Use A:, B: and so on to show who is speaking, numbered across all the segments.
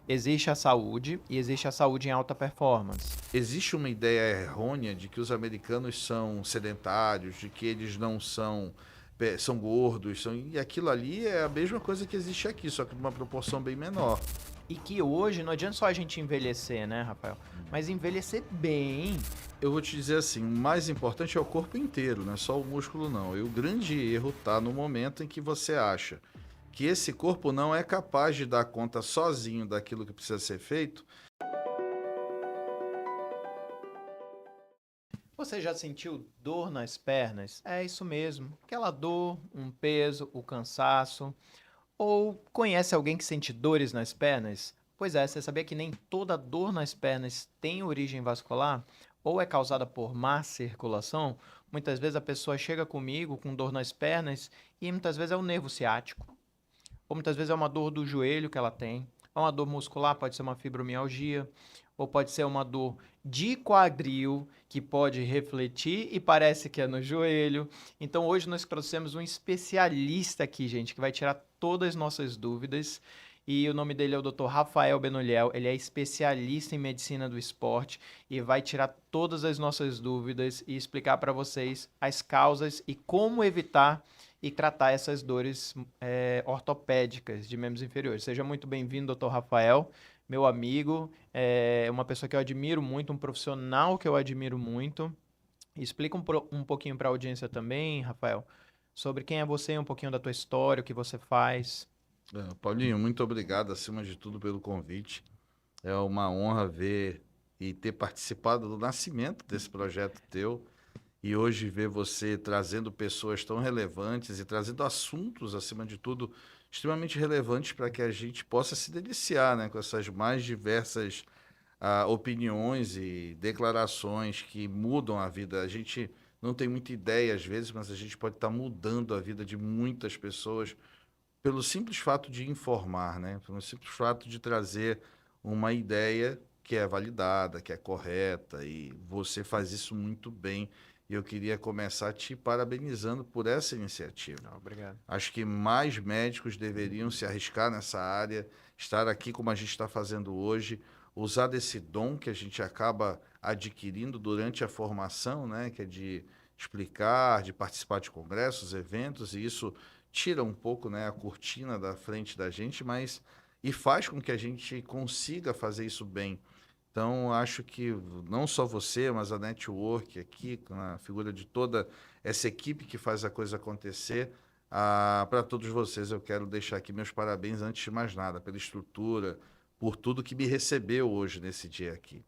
A: Existe a saúde e existe a saúde em alta performance.
B: Existe uma ideia errônea de que os americanos são sedentários, de que eles não são, são gordos, e aquilo ali é a mesma coisa que existe aqui, só que numa proporção bem menor.
A: E que hoje não adianta só a gente envelhecer, né, Rafael? Mas envelhecer bem.
B: Eu vou te dizer assim, o mais importante é o corpo inteiro, não é só o músculo não. E o grande erro está no momento em que você acha que esse corpo não é capaz de dar conta sozinho daquilo que precisa ser feito.
A: Você já sentiu dor nas pernas? É isso mesmo. Aquela dor, um peso, o cansaço. Ou conhece alguém que sente dores nas pernas? Pois é, você sabia que nem toda dor nas pernas tem origem vascular? Ou é causada por má circulação? Muitas vezes a pessoa chega comigo com dor nas pernas e muitas vezes é o nervo ciático. Ou muitas vezes é uma dor do joelho que ela tem. É uma dor muscular, pode ser uma fibromialgia. Ou pode ser uma dor de quadril, que pode refletir e parece que é no joelho. Então hoje nós trouxemos um especialista aqui, gente, que vai tirar todas as nossas dúvidas. E o nome dele é o Dr. Rafael Benoliel. Ele é especialista em medicina do esporte e vai tirar todas as nossas dúvidas e explicar para vocês as causas e como evitar e tratar essas dores ortopédicas de membros inferiores. Seja muito bem-vindo, Dr. Rafael, meu amigo, é uma pessoa que eu admiro muito, um profissional que eu admiro muito. Explica um pouquinho para a audiência também, Rafael, sobre quem é você, um pouquinho da tua história, o que você faz.
B: Paulinho, muito obrigado acima de tudo pelo convite. É uma honra ver e ter participado do nascimento desse projeto teu e hoje ver você trazendo pessoas tão relevantes e trazendo assuntos, acima de tudo, extremamente relevantes para que a gente possa se deliciar, né, com essas mais diversas opiniões e declarações que mudam a vida. A gente não tem muita ideia às vezes, mas a gente pode estar mudando a vida de muitas pessoas pelo simples fato de informar, né? Pelo simples fato de trazer uma ideia que é validada, que é correta, e você faz isso muito bem. E eu queria começar te parabenizando por essa iniciativa.
A: Ah, obrigado.
B: Acho que mais médicos deveriam se arriscar nessa área, estar aqui como a gente está fazendo hoje, usar desse dom que a gente acaba adquirindo durante a formação, né, que é de explicar, de participar de congressos, eventos, e isso tira um pouco, né, a cortina da frente da gente, mas e faz com que a gente consiga fazer isso bem. Então, acho que não só você, mas a Network aqui, na figura de toda essa equipe que faz a coisa acontecer, para todos vocês eu quero deixar aqui meus parabéns antes de mais nada, pela estrutura, por tudo que me recebeu hoje nesse dia aqui.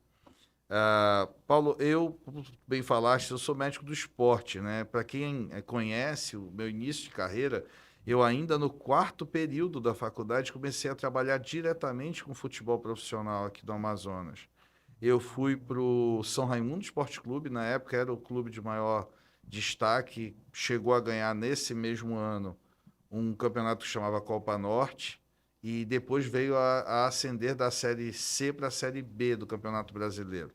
B: Paulo, eu, como bem falaste, eu sou médico do esporte, né? Para quem conhece o meu início de carreira, eu ainda no quarto período da faculdade comecei a trabalhar diretamente com futebol profissional aqui do Amazonas. Eu fui para o São Raimundo Esporte Clube, na época era o clube de maior destaque, chegou a ganhar nesse mesmo ano um campeonato que chamava Copa Norte e depois veio a ascender da Série C para a Série B do Campeonato Brasileiro.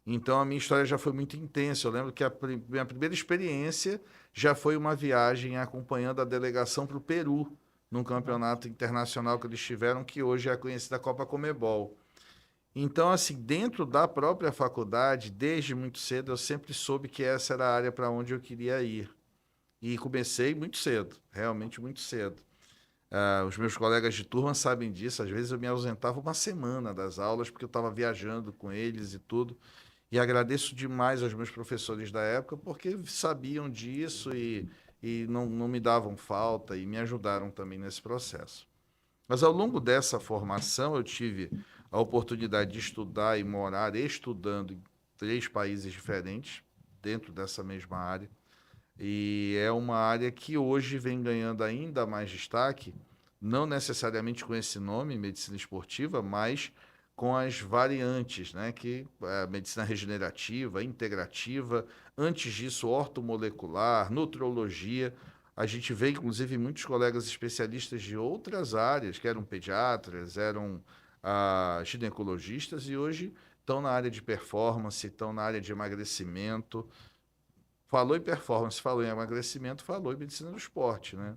B: Então a minha história já foi muito intensa. Eu lembro que minha primeira experiência já foi uma viagem acompanhando a delegação para o Peru, num
A: Nossa.
B: campeonato internacional que eles tiveram, que hoje é a conhecida Copa Comebol. Então, assim, dentro da própria faculdade, desde muito cedo, eu sempre soube que essa era a área para onde eu queria ir. E comecei muito cedo, realmente muito cedo. Os meus colegas de turma sabem disso, às vezes eu me ausentava uma semana das aulas, porque eu estava viajando com eles e tudo. E agradeço demais aos meus professores da época, porque sabiam disso e não me davam falta e me ajudaram também nesse processo. Mas ao longo dessa formação, eu tive a oportunidade de estudar e morar estudando em 3 países diferentes, dentro dessa mesma área. E é uma área que hoje vem ganhando ainda mais destaque, não necessariamente com esse nome, medicina esportiva, mas com as variantes, né? Que é a medicina regenerativa, integrativa, antes disso, ortomolecular, nutrologia. A gente vê, inclusive, muitos colegas especialistas de outras áreas, que eram pediatras, eram ginecologistas, e hoje estão na área de performance, estão na área de emagrecimento. Falou em performance, falou em emagrecimento, falou em medicina do esporte, né?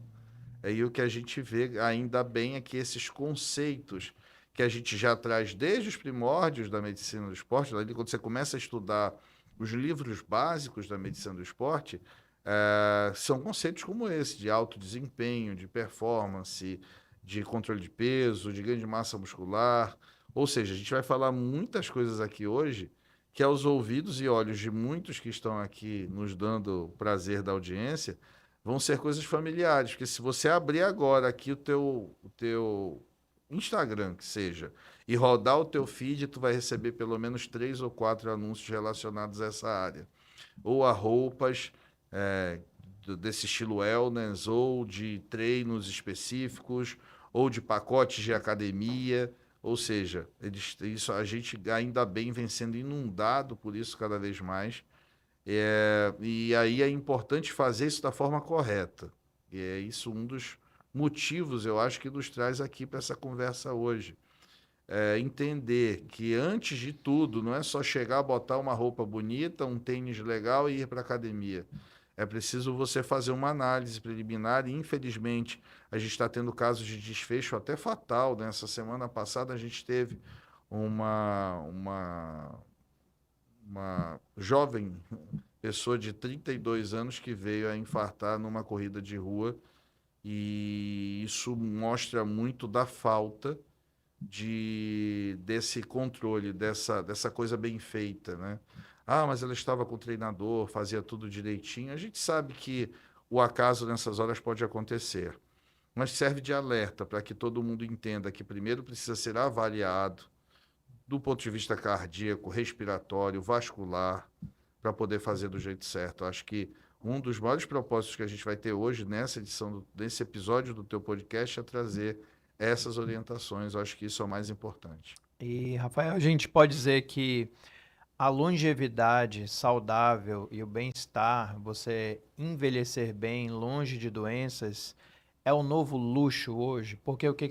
B: Aí o que a gente vê ainda bem é que esses conceitos que a gente já traz desde os primórdios da medicina do esporte, ali quando você começa a estudar os livros básicos da medicina do esporte, são conceitos como esse, de alto desempenho, de performance, de controle de peso, de ganho de massa muscular. Ou seja, a gente vai falar muitas coisas aqui hoje que aos ouvidos e olhos de muitos que estão aqui nos dando o prazer da audiência, vão ser coisas familiares, porque se você abrir agora aqui o teu Instagram, que seja, e rodar o teu feed, tu vai receber pelo menos 3 ou 4 anúncios relacionados a essa área. Ou a roupas é, desse estilo wellness, ou de treinos específicos, ou de pacotes de academia. Ou seja, isso a gente ainda bem vem sendo inundado por isso cada vez mais. E aí é importante fazer isso da forma correta. E é isso um dos motivos, eu acho, que nos traz aqui para essa conversa hoje. Entender que, antes de tudo, não é só chegar, botar uma roupa bonita, um tênis legal e ir para a academia. É preciso você fazer uma análise preliminar e, infelizmente, a gente está tendo casos de desfecho até fatal. Nessa semana passada, a gente teve uma jovem pessoa de 32 anos que veio a infartar numa corrida de rua, e isso mostra muito da falta desse controle, dessa coisa bem feita, né? Ah, mas ela estava com o treinador, fazia tudo direitinho. A gente sabe que o acaso nessas horas pode acontecer, mas serve de alerta para que todo mundo entenda que primeiro precisa ser avaliado do ponto de vista cardíaco, respiratório, vascular, para poder fazer do jeito certo. Acho que um dos maiores propósitos que a gente vai ter hoje nessa edição, nesse episódio do teu podcast, é trazer essas orientações. Eu acho que isso é o mais importante.
A: E, Rafael, a gente pode dizer que a longevidade saudável e o bem-estar, você envelhecer bem, longe de doenças, é o novo luxo hoje. Porque o que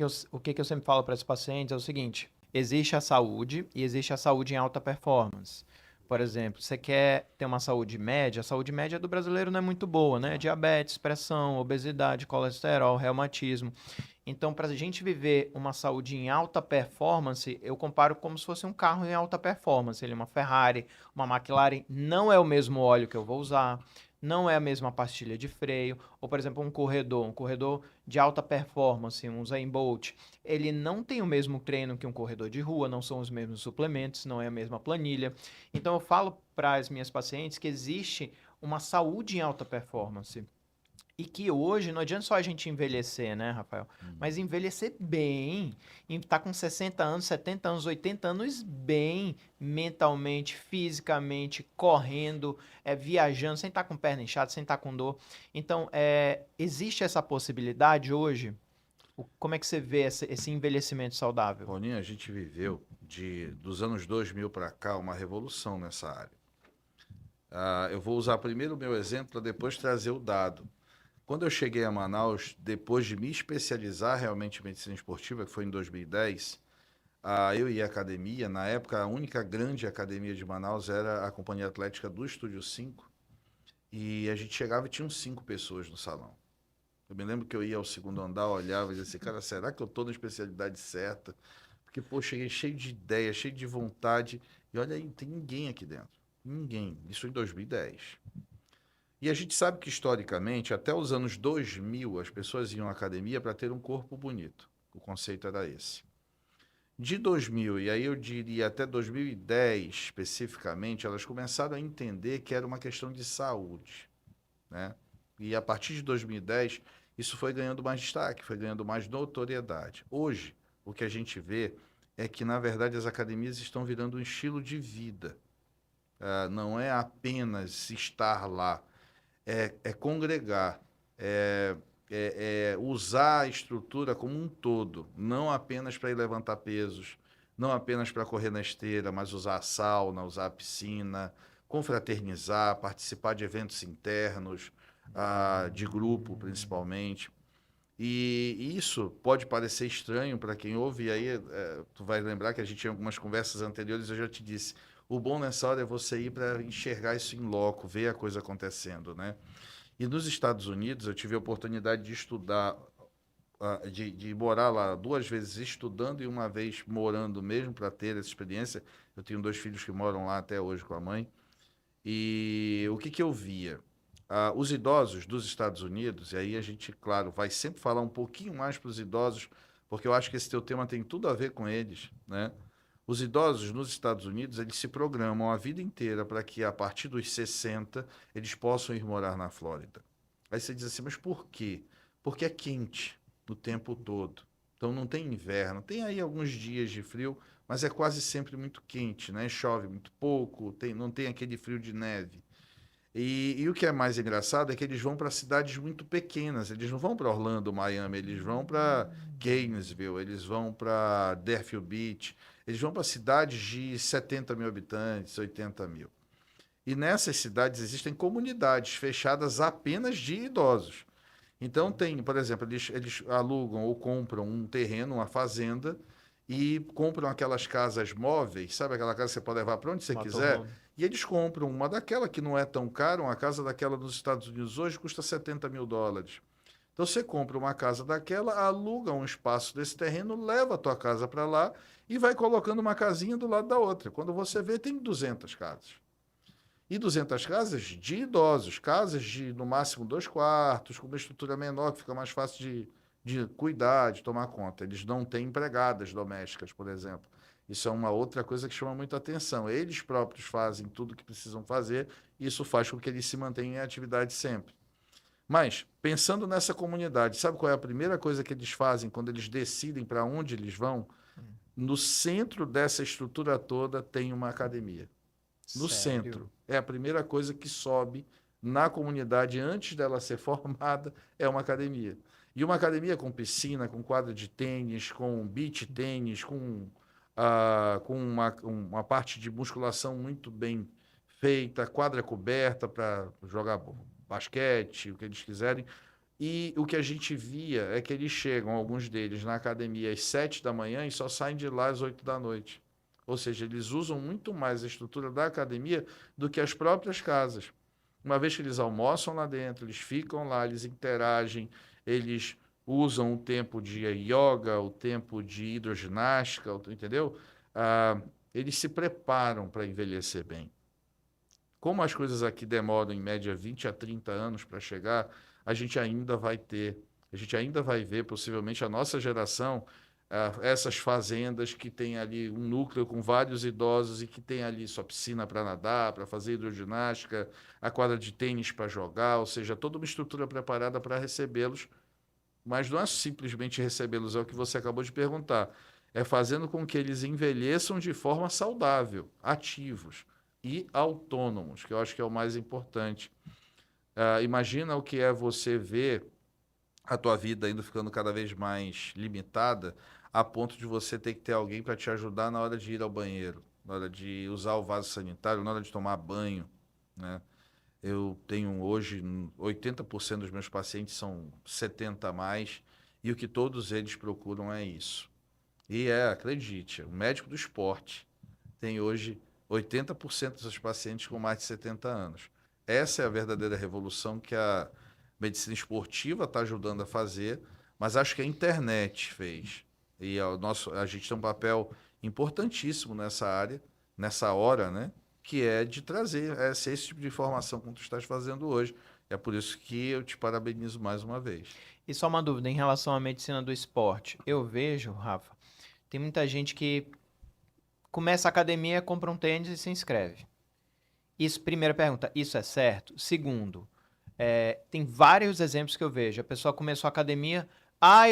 A: que eu sempre falo para esses pacientes é o seguinte: existe a saúde e existe a saúde em alta performance. Por exemplo, você quer ter uma saúde média, a saúde média do brasileiro não é muito boa, né? Diabetes, pressão, obesidade, colesterol, reumatismo. Então, para a gente viver uma saúde em alta performance, eu comparo como se fosse um carro em alta performance. Ele é uma Ferrari, uma McLaren, não é o mesmo óleo que eu vou usar, não é a mesma pastilha de freio. Ou, por exemplo, um corredor de alta performance, um Usain Bolt, ele não tem o mesmo treino que um corredor de rua, não são os mesmos suplementos, não é a mesma planilha. Então, eu falo para as minhas pacientes que existe uma saúde em alta performance. E que hoje não adianta só a gente envelhecer, né, Rafael? Mas envelhecer bem, tá com 60 anos, 70 anos, 80 anos bem, mentalmente, fisicamente, correndo, viajando, sem estar com perna inchada, sem estar com dor. Então, existe essa possibilidade hoje? Como é que você vê esse envelhecimento saudável?
B: Roninho, a gente viveu dos anos 2000 para cá uma revolução nessa área. Eu vou usar primeiro o meu exemplo para depois trazer o dado. Quando eu cheguei a Manaus, depois de me especializar realmente em medicina esportiva, que foi em 2010, eu ia à academia. Na época, a única grande academia de Manaus era a Companhia Atlética do Estúdio 5, e a gente chegava e tinham 5 pessoas no salão. Eu me lembro que eu ia ao segundo andar, olhava e dizia assim, cara, será que eu estou na especialidade certa? Porque, pô, cheguei cheio de ideia, cheio de vontade, e olha aí, não tem ninguém aqui dentro. Ninguém. Isso em 2010. E a gente sabe que, historicamente, até os anos 2000, as pessoas iam à academia para ter um corpo bonito. O conceito era esse. De 2000, e aí eu diria até 2010, especificamente, elas começaram a entender que era uma questão de saúde, né? E a partir de 2010, isso foi ganhando mais destaque, foi ganhando mais notoriedade. Hoje, o que a gente vê é que, na verdade, as academias estão virando um estilo de vida. Não é apenas estar lá, é congregar, é usar a estrutura como um todo, não apenas para ir levantar pesos, não apenas para correr na esteira, mas usar a sauna, usar a piscina, confraternizar, participar de eventos internos, de grupo principalmente. E isso pode parecer estranho para quem ouve, e aí tu vai lembrar que a gente tinha algumas conversas anteriores, eu já te disse, o bom nessa hora é você ir para enxergar isso em loco, ver a coisa acontecendo, né? E nos Estados Unidos, eu tive a oportunidade de estudar de morar lá 2 vezes estudando e uma vez morando mesmo para ter essa experiência. Eu tenho 2 filhos que moram lá até hoje com a mãe. E o que que eu via? Os idosos dos Estados Unidos, e aí a gente, claro, vai sempre falar um pouquinho mais para os idosos, porque eu acho que esse teu tema tem tudo a ver com eles, né? Os idosos nos Estados Unidos, eles se programam a vida inteira para que a partir dos 60 eles possam ir morar na Flórida. Aí você diz assim, mas por quê? Porque é quente o tempo todo. Então não tem inverno. Tem aí alguns dias de frio, mas é quase sempre muito quente, né? Chove muito pouco, não tem aquele frio de neve. E o que é mais engraçado é que eles vão para cidades muito pequenas. Eles não vão para Orlando, Miami, eles vão para Gainesville, eles vão para Deerfield Beach, eles vão para cidades de 70 mil habitantes, 80 mil. E nessas cidades existem comunidades fechadas apenas de idosos. Então tem, por exemplo, eles alugam ou compram um terreno, uma fazenda, e compram aquelas casas móveis, sabe aquela casa que você pode levar para onde você quiser?
A: Motorhome.
B: E eles compram uma daquela que não é tão cara, uma casa daquela nos Estados Unidos hoje custa 70 mil dólares. Então você compra uma casa daquela, aluga um espaço desse terreno, leva a tua casa para lá e vai colocando uma casinha do lado da outra. Quando você vê, tem 200 casas. E 200 casas de idosos, casas de no máximo 2 quartos, com uma estrutura menor, que fica mais fácil de cuidar, de tomar conta. Eles não têm empregadas domésticas, por exemplo. Isso é uma outra coisa que chama muita atenção. Eles próprios fazem tudo o que precisam fazer, e isso faz com que eles se mantenham em atividade sempre. Mas, pensando nessa comunidade, sabe qual é a primeira coisa que eles fazem quando eles decidem para onde eles vão? No centro dessa estrutura toda tem uma academia. No
A: Sério?
B: centro. É a primeira coisa que sobe na comunidade antes dela ser formada, é uma academia. E uma academia com piscina, com quadra de tênis, com beach tênis, com uma parte de musculação muito bem feita, quadra coberta para jogar basquete, o que eles quiserem. E o que a gente via é que eles chegam, alguns deles, na academia às 7 da manhã e só saem de lá às 8 da noite. Ou seja, eles usam muito mais a estrutura da academia do que as próprias casas. Uma vez que eles almoçam lá dentro, eles ficam lá, eles interagem, eles usam o tempo de yoga, o tempo de hidroginástica, entendeu? Eles se preparam para envelhecer bem. Como as coisas aqui demoram em média 20 a 30 anos para chegar, a gente ainda vai ter, a gente ainda vai ver, possivelmente, a nossa geração, essas fazendas que tem ali um núcleo com vários idosos e que tem ali sua piscina para nadar, para fazer hidroginástica, a quadra de tênis para jogar, ou seja, toda uma estrutura preparada para recebê-los, mas não é simplesmente recebê-los, é o que você acabou de perguntar. É fazendo com que eles envelheçam de forma saudável, ativos e autônomos, que eu acho que é o mais importante. Imagina o que é você ver a tua vida indo ficando cada vez mais limitada, a ponto de você ter que ter alguém para te ajudar na hora de ir ao banheiro, na hora de usar o vaso sanitário, na hora de tomar banho, né? Eu tenho hoje 80% dos meus pacientes são 70 a mais, e o que todos eles procuram é isso. E acredite, o médico do esporte tem hoje 80% dos pacientes com mais de 70 anos. Essa é a verdadeira revolução que a medicina esportiva está ajudando a fazer, mas acho que a internet fez. E a gente tem um papel importantíssimo nessa área, nessa hora, né? Que é de trazer esse tipo de informação como tu estás fazendo hoje. É por isso que eu te parabenizo mais uma vez.
A: E só uma dúvida em relação à medicina do esporte. Eu vejo, Rafa, tem muita gente que começa a academia, compra um tênis e se inscreve. Isso, primeira pergunta, isso é certo? Segundo, tem vários exemplos que eu vejo. A pessoa começou a academia,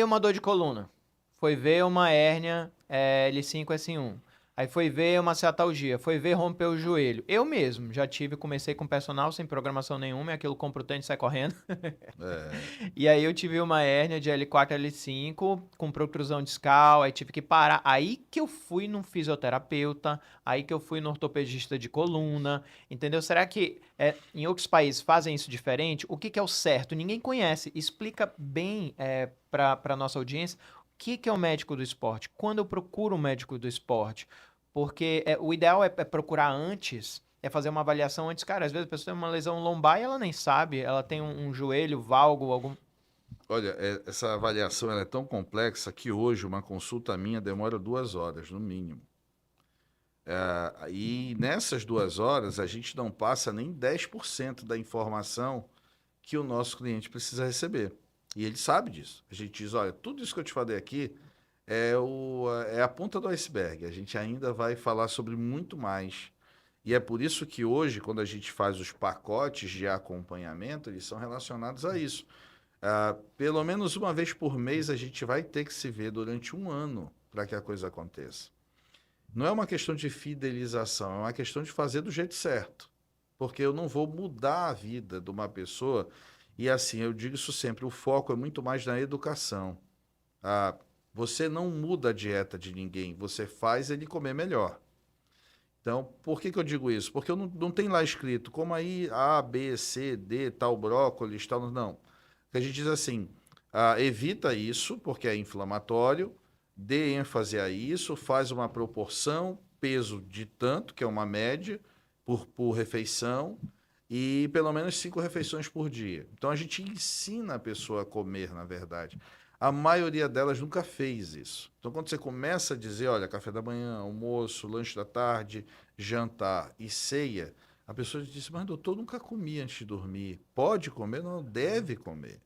A: uma dor de coluna. Foi ver uma hérnia L5, S1. Aí foi ver uma ciatalgia, foi ver romper o joelho. Eu mesmo já comecei com personal sem programação nenhuma, e aquilo compra o tênis e sai correndo.
B: É,
A: E aí eu tive uma hérnia de L4, L5, com protrusão discal, aí tive que parar. Aí que eu fui num fisioterapeuta, aí que eu fui no ortopedista de coluna, entendeu? Será que em outros países fazem isso diferente? O que que é o certo? Ninguém conhece. Explica bem para nossa audiência o que que é o médico do esporte. Quando eu procuro um médico do esporte? Porque o ideal é procurar antes, é fazer uma avaliação antes. Cara, às vezes a pessoa tem uma lesão lombar e ela nem sabe, ela tem um joelho, valgo, algum.
B: Olha, essa avaliação ela é tão complexa que hoje uma consulta minha demora 2 horas, no mínimo. E nessas 2 horas a gente não passa nem 10% da informação que o nosso cliente precisa receber. E ele sabe disso. A gente diz, olha, tudo isso que eu te falei aqui é a ponta do iceberg. A gente ainda vai falar sobre muito mais. E é por isso que hoje, quando a gente faz os pacotes de acompanhamento, eles são relacionados a isso. Pelo menos uma vez por mês a gente vai ter que se ver durante um ano para que a coisa aconteça. Não é uma questão de fidelização, é uma questão de fazer do jeito certo. Porque eu não vou mudar a vida de uma pessoa. E assim, eu digo isso sempre, o foco é muito mais na educação. Ah, você não muda a dieta de ninguém, você faz ele comer melhor. Então, por que eu digo isso? Porque eu não tem lá escrito como aí A, B, C, D, tal brócolis, tal. Não. A gente diz assim: evita isso, porque é inflamatório, dê ênfase a isso, faz uma proporção, peso de tanto, que é uma média, por refeição, e pelo menos 5 refeições por dia. Então a gente ensina a pessoa a comer, na verdade. A maioria delas nunca fez isso. Então, quando você começa a dizer, olha, café da manhã, almoço, lanche da tarde, jantar e ceia, a pessoa diz, mas doutor, nunca comi antes de dormir. Pode comer? Não, deve comer.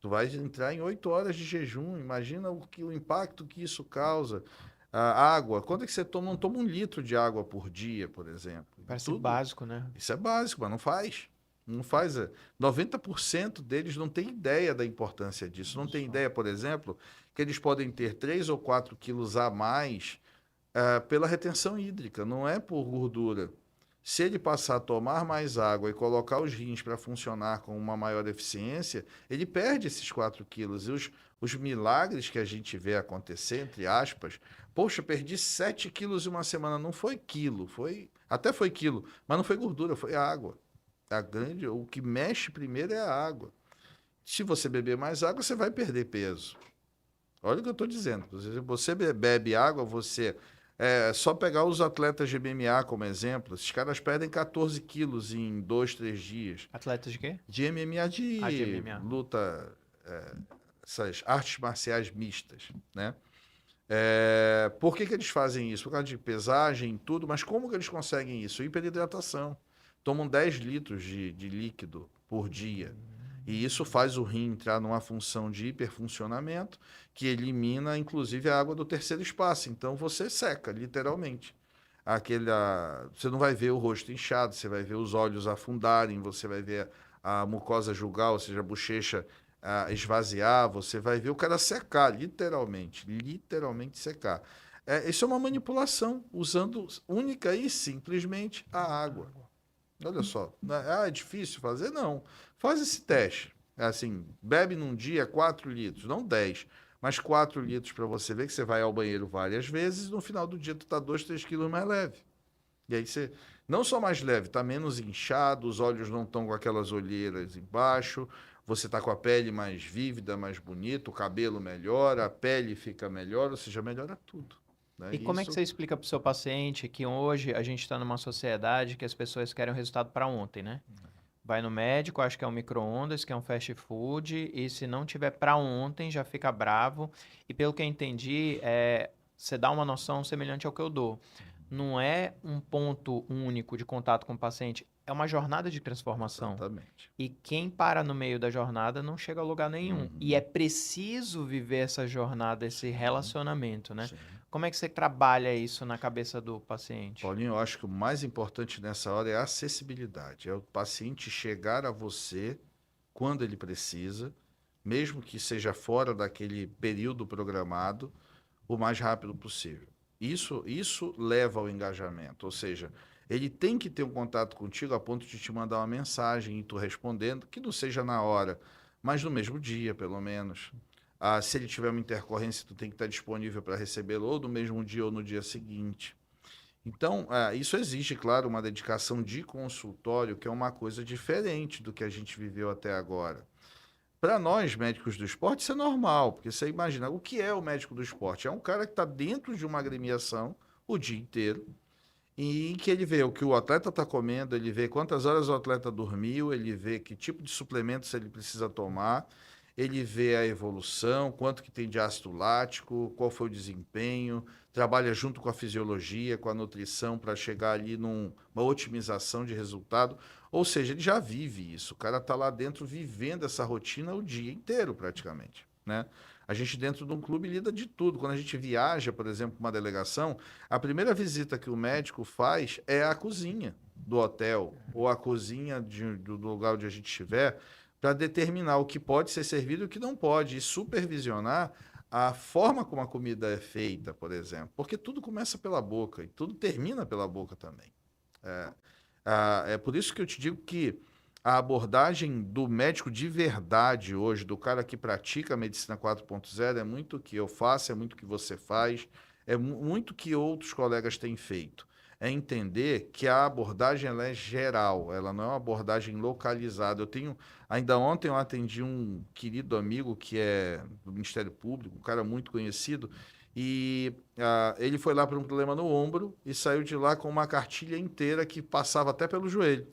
B: Tu vai entrar em 8 horas de jejum, imagina o impacto que isso causa. A água, quando é que você toma? Não toma 1 litro de água por dia, por exemplo.
A: Parece
B: Tudo,
A: básico, né?
B: isso é básico, mas não faz. Não faz. 90% deles não tem ideia da importância disso. Não tem ideia, por exemplo, que eles podem ter 3 ou 4 quilos a mais pela retenção hídrica, não é por gordura. Se ele passar a tomar mais água e colocar os rins para funcionar com uma maior eficiência, ele perde esses 4 quilos. E os milagres que a gente vê acontecer, entre aspas, poxa, perdi 7 quilos em uma semana. Não foi quilo, até foi quilo, mas não foi gordura, foi água. O que mexe primeiro é a água. Se você beber mais água, você vai perder peso. Olha o que eu estou dizendo. Se você bebe água, você. Só pegar os atletas de MMA como exemplo. Esses caras perdem 14 quilos em 2, 3 dias.
A: Atletas de quê?
B: De MMA,
A: Ah, de
B: de
A: MMA.
B: luta, essas artes marciais mistas, né? Por que eles fazem isso? Por causa de pesagem e tudo, mas como que eles conseguem isso? Hiperidratação. Tomam 10 litros de líquido por dia. E isso faz o rim entrar numa função de hiperfuncionamento que elimina, inclusive, a água do terceiro espaço. Então você seca, literalmente. Você não vai ver o rosto inchado, você vai ver os olhos afundarem, você vai ver a mucosa jugal, ou seja, a bochecha esvaziar, você vai ver o cara secar, literalmente secar. Isso é uma manipulação, usando única e simplesmente a água. Olha só, é difícil fazer? Não. Faz esse teste. É assim, bebe num dia 4 litros, não 10, mas 4 litros para você ver que você vai ao banheiro várias vezes e no final do dia tu tá 2, 3 quilos mais leve. E aí você, não só mais leve, tá menos inchado, os olhos não estão com aquelas olheiras embaixo, você tá com a pele mais vívida, mais bonita, o cabelo melhora, a pele fica melhor, ou seja, melhora tudo. Né?
A: E como é que
B: Isso,
A: você explica para o seu paciente que hoje a gente está numa sociedade que as pessoas querem o resultado para ontem, né? Vai no médico, acha que é um micro-ondas, que é um fast food, e se não tiver para ontem, já fica bravo. E pelo que eu entendi, você dá uma noção semelhante ao que eu dou. Não é um ponto único de contato com o paciente, é uma jornada de transformação.
B: exatamente.
A: E quem para no meio da jornada não chega a lugar nenhum. E é
B: Uhum.
A: preciso viver essa jornada, esse
B: Sim,
A: relacionamento, né?
B: sim.
A: Como é que você trabalha isso na cabeça do paciente?
B: Paulinho, eu acho que o mais importante nessa hora é a acessibilidade. É o paciente chegar a você quando ele precisa, mesmo que seja fora daquele período programado, o mais rápido possível. Isso leva ao engajamento, ou seja, ele tem que ter um contato contigo a ponto de te mandar uma mensagem e tu respondendo, que não seja na hora, mas no mesmo dia, pelo menos. Se ele tiver uma intercorrência, tu tem que estar disponível para recebê-lo ou no mesmo dia ou no dia seguinte. Então, isso exige, claro, uma dedicação de consultório, que é uma coisa diferente do que a gente viveu até agora. Para nós, médicos do esporte, isso é normal, porque você imagina, o que é o médico do esporte? É um cara que está dentro de uma agremiação o dia inteiro, e que ele vê o que o atleta está comendo, ele vê quantas horas o atleta dormiu, ele vê que tipo de suplementos ele precisa tomar, ele vê a evolução, quanto que tem de ácido lático, qual foi o desempenho, trabalha junto com a fisiologia, com a nutrição, para chegar ali numa otimização de resultado. Ou seja, ele já vive isso. O cara está lá dentro vivendo essa rotina o dia inteiro, praticamente, né? A gente dentro de um clube lida de tudo. Quando a gente viaja, por exemplo, para uma delegação, a primeira visita que o médico faz é a cozinha do hotel ou a cozinha do lugar onde a gente estiver, para determinar o que pode ser servido e o que não pode, e supervisionar a forma como a comida é feita, por exemplo. Porque tudo começa pela boca e tudo termina pela boca também. É, é por isso que eu te digo que a abordagem do médico de verdade hoje, do cara que pratica a medicina 4.0, é muito o que eu faço, é muito o que você faz, é muito o que outros colegas têm feito. É entender que a abordagem ela é geral, ela não é uma abordagem localizada. Ainda ontem eu atendi um querido amigo que é do Ministério Público, um cara muito conhecido, e ele foi lá por um problema no ombro e saiu de lá com uma cartilha inteira que passava até pelo joelho.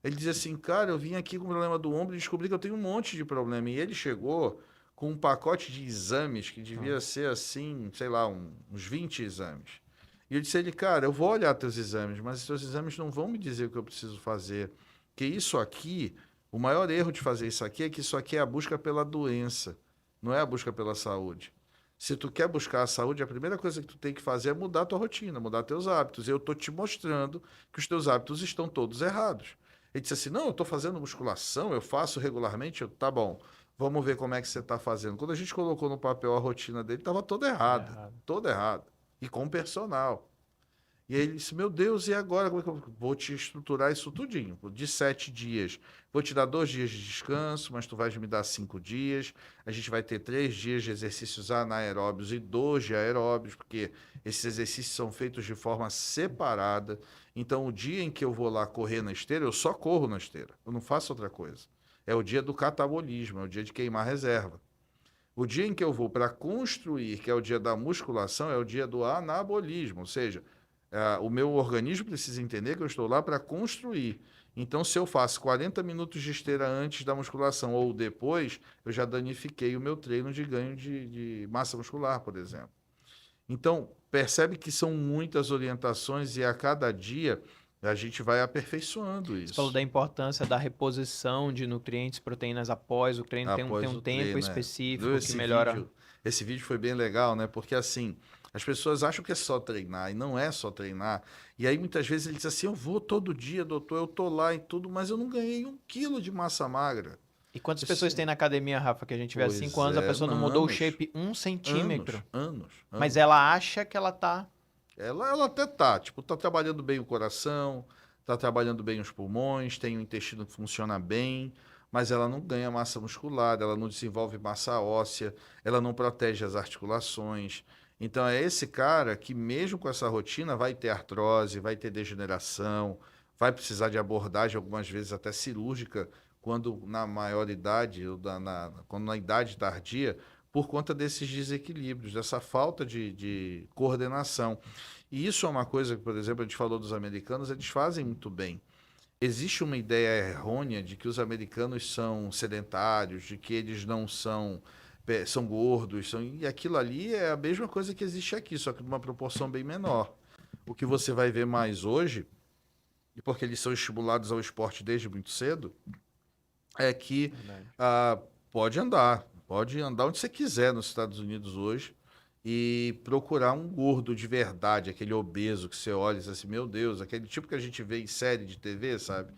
B: Ele dizia assim, cara, eu vim aqui com problema do ombro e descobri que eu tenho um monte de problema. E ele chegou com um pacote de exames que devia ser assim, sei lá, uns 20 exames. E eu disse a ele, cara, eu vou olhar teus exames, mas os teus exames não vão me dizer o que eu preciso fazer. Porque isso aqui, o maior erro de fazer isso aqui é que isso aqui é a busca pela doença, não é a busca pela saúde. Se tu quer buscar a saúde, a primeira coisa que tu tem que fazer é mudar a tua rotina, mudar teus hábitos. E eu estou te mostrando que os teus hábitos estão todos errados. Ele disse assim, não, eu estou fazendo musculação, eu faço regularmente. Tá bom, vamos ver como é que você está fazendo. Quando a gente colocou no papel a rotina dele, estava toda errada, toda errada. E com personal. E aí ele disse, meu Deus, e agora? Como é que eu vou te estruturar isso tudinho? De 7 dias. Vou te dar 2 dias de descanso, mas tu vais me dar 5 dias. A gente vai ter 3 dias de exercícios anaeróbios e 2 de aeróbios, porque esses exercícios são feitos de forma separada. Então, o dia em que eu vou lá correr na esteira, eu só corro na esteira. Eu não faço outra coisa. É o dia do catabolismo, é o dia de queimar reserva. O dia em que eu vou para construir, que é o dia da musculação, é o dia do anabolismo, ou seja, o meu organismo precisa entender que eu estou lá para construir. Então, se eu faço 40 minutos de esteira antes da musculação ou depois, eu já danifiquei o meu treino de ganho de massa muscular, por exemplo. Então, percebe que são muitas orientações e a cada dia a gente vai aperfeiçoando
A: Você falou
B: isso.
A: da importância da reposição de nutrientes, proteínas após o treino. Tem
B: Após
A: um
B: o
A: tempo
B: treino, Viu
A: específico que melhora.
B: esse vídeo foi bem legal, né? Porque assim, as pessoas acham que é só treinar e não é só treinar. E aí muitas vezes ele diz assim, eu vou todo dia, doutor, eu tô lá e tudo, mas eu não ganhei 1 quilo de massa magra.
A: E quantas pessoas
B: Esse-
A: tem na academia, Rafa, que a gente vê há 5
B: Pois
A: anos, a
B: é,
A: pessoa não mudou o
B: anos,
A: shape 1 centímetro, mas
B: anos.
A: ela acha que ela tá.
B: Ela até tá, tipo, tá trabalhando bem o coração, tá trabalhando bem os pulmões, tem o intestino que funciona bem, mas ela não ganha massa muscular, ela não desenvolve massa óssea, ela não protege as articulações. Então é esse cara que mesmo com essa rotina vai ter artrose, vai ter degeneração, vai precisar de abordagem algumas vezes até cirúrgica quando na maioridade ou quando na idade tardia, por conta desses desequilíbrios, dessa falta de coordenação. E isso é uma coisa que, por exemplo, a gente falou dos americanos, eles fazem muito bem. Existe uma ideia errônea de que os americanos são sedentários, de que eles não são gordos, e aquilo ali é a mesma coisa que existe aqui, só que numa proporção bem menor. O que você vai ver mais hoje, e porque eles são estimulados ao esporte desde muito cedo, é que
A: Verdade.
B: ah, pode andar onde você quiser nos Estados Unidos hoje e procurar um gordo de verdade, aquele obeso que você olha e diz assim, meu Deus, aquele tipo que a gente vê em série de TV, sabe?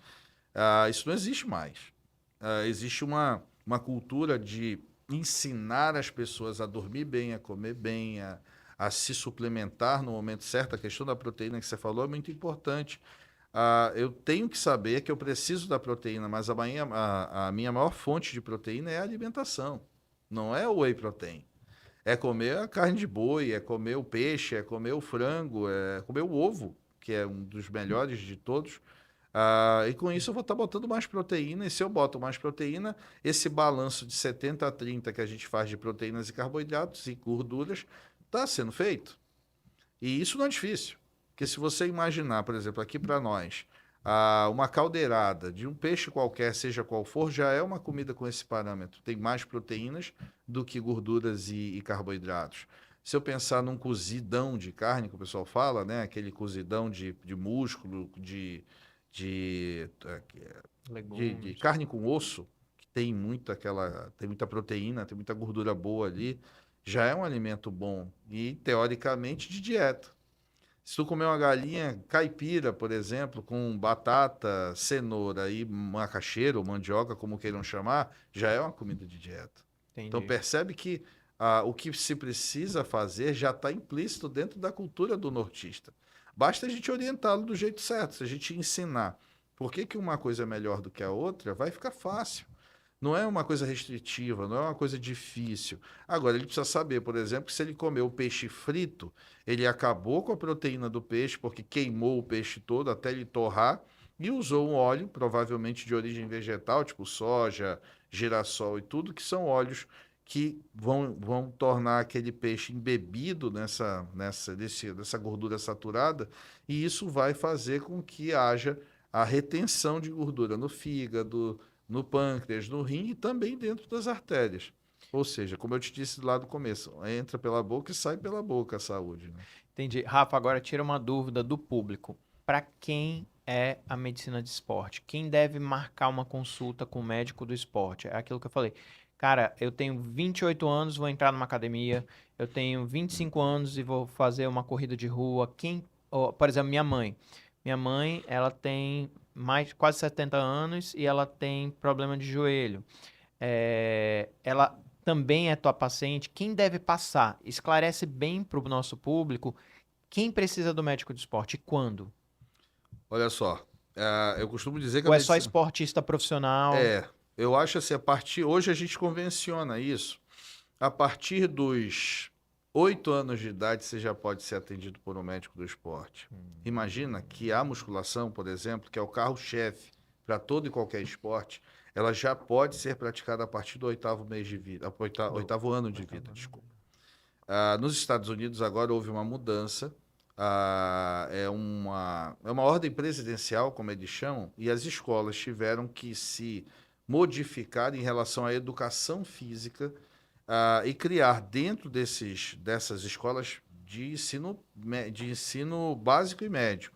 B: Isso não existe mais. Existe uma cultura de ensinar as pessoas a dormir bem, a comer bem, a se suplementar no momento certo. A questão da proteína que você falou é muito importante. Eu tenho que saber que eu preciso da proteína, mas a minha maior fonte de proteína é a alimentação, não é o whey protein. É comer a carne de boi, é comer o peixe, é comer o frango, é comer o ovo, que é um dos melhores de todos. E com isso eu vou estar botando mais proteína, e se eu boto mais proteína, esse balanço de 70 a 30 que a gente faz de proteínas e carboidratos e gorduras está sendo feito. E isso não é difícil. Porque se você imaginar, por exemplo, aqui para nós, Uma caldeirada de um peixe qualquer, seja qual for, já é uma comida com esse parâmetro. Tem mais proteínas do que gorduras e carboidratos. Se eu pensar num cozidão de carne, que o pessoal fala, né? Aquele cozidão de músculo, de, de
A: Legumes.
B: carne com osso, que tem tem muita proteína, tem muita gordura boa ali, já é um alimento bom e, teoricamente, de dieta. Se tu comer uma galinha caipira, por exemplo, com batata, cenoura e macaxeira ou mandioca, como queiram chamar, já é uma comida de dieta. Então
A: Entendi.
B: percebe que o que se precisa fazer já está implícito dentro da cultura do nortista. Basta a gente orientá-lo do jeito certo. Se a gente ensinar por que que uma coisa é melhor do que a outra, vai ficar fácil. Não é uma coisa restritiva, não é uma coisa difícil. Agora, ele precisa saber, por exemplo, que se ele comeu o peixe frito, ele acabou com a proteína do peixe, porque queimou o peixe todo até ele torrar, e usou um óleo, provavelmente de origem vegetal, tipo soja, girassol e tudo, que são óleos que vão tornar aquele peixe embebido dessa gordura saturada, e isso vai fazer com que haja a retenção de gordura no fígado, no pâncreas, no rim e também dentro das artérias. Ou seja, como eu te disse lá do começo, entra pela boca e sai pela boca a saúde, né?
A: Entendi. Rafa, agora tira uma dúvida do público. Para quem é a medicina de esporte? Quem deve marcar uma consulta com o médico do esporte? É aquilo que eu falei. Cara, eu tenho 28 anos, vou entrar numa academia. Eu tenho 25 anos e vou fazer uma corrida de rua. Por exemplo, minha mãe. Minha mãe, ela tem quase 70 anos e ela tem problema de joelho. Ela também é tua paciente. Quem deve passar? Esclarece bem para o nosso público quem precisa do médico de esporte e quando?
B: Olha só, eu costumo dizer que a
A: Ou é só
B: medicina.
A: esportista profissional?
B: É, eu acho assim, hoje a gente convenciona isso. A partir dos 8 anos de idade, você já pode ser atendido por um médico do esporte. Imagina que a musculação, por exemplo, que é o carro-chefe para todo e qualquer esporte, ela já pode ser praticada a partir do 8º mês de vida, oitavo ano de vida, desculpa. Nos Estados Unidos agora houve uma mudança, é uma ordem presidencial, como eles chamam, e as escolas tiveram que se modificar em relação à educação física, e criar dentro dessas escolas de ensino básico e médio,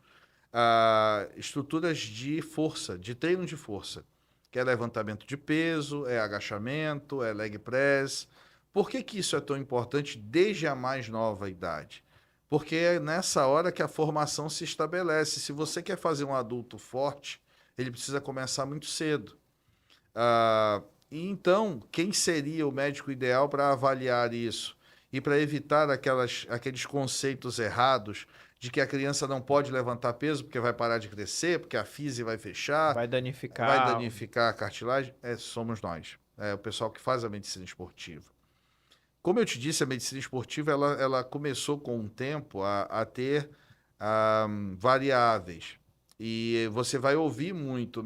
B: estruturas de força, de treino de força, que é levantamento de peso, é agachamento, é leg press. Por que que isso é tão importante desde a mais nova idade? Porque é nessa hora que a formação se estabelece. Se você quer fazer um adulto forte, ele precisa começar muito cedo. E então, quem seria o médico ideal para avaliar isso? E para evitar aqueles conceitos errados de que a criança não pode levantar peso porque vai parar de crescer, porque a física vai fechar,
A: Vai
B: vai
A: danificar?
B: danificar a cartilagem? Somos nós. É o pessoal que faz a medicina esportiva. Como eu te disse, a medicina esportiva ela começou com o tempo a ter variáveis. E você vai ouvir muito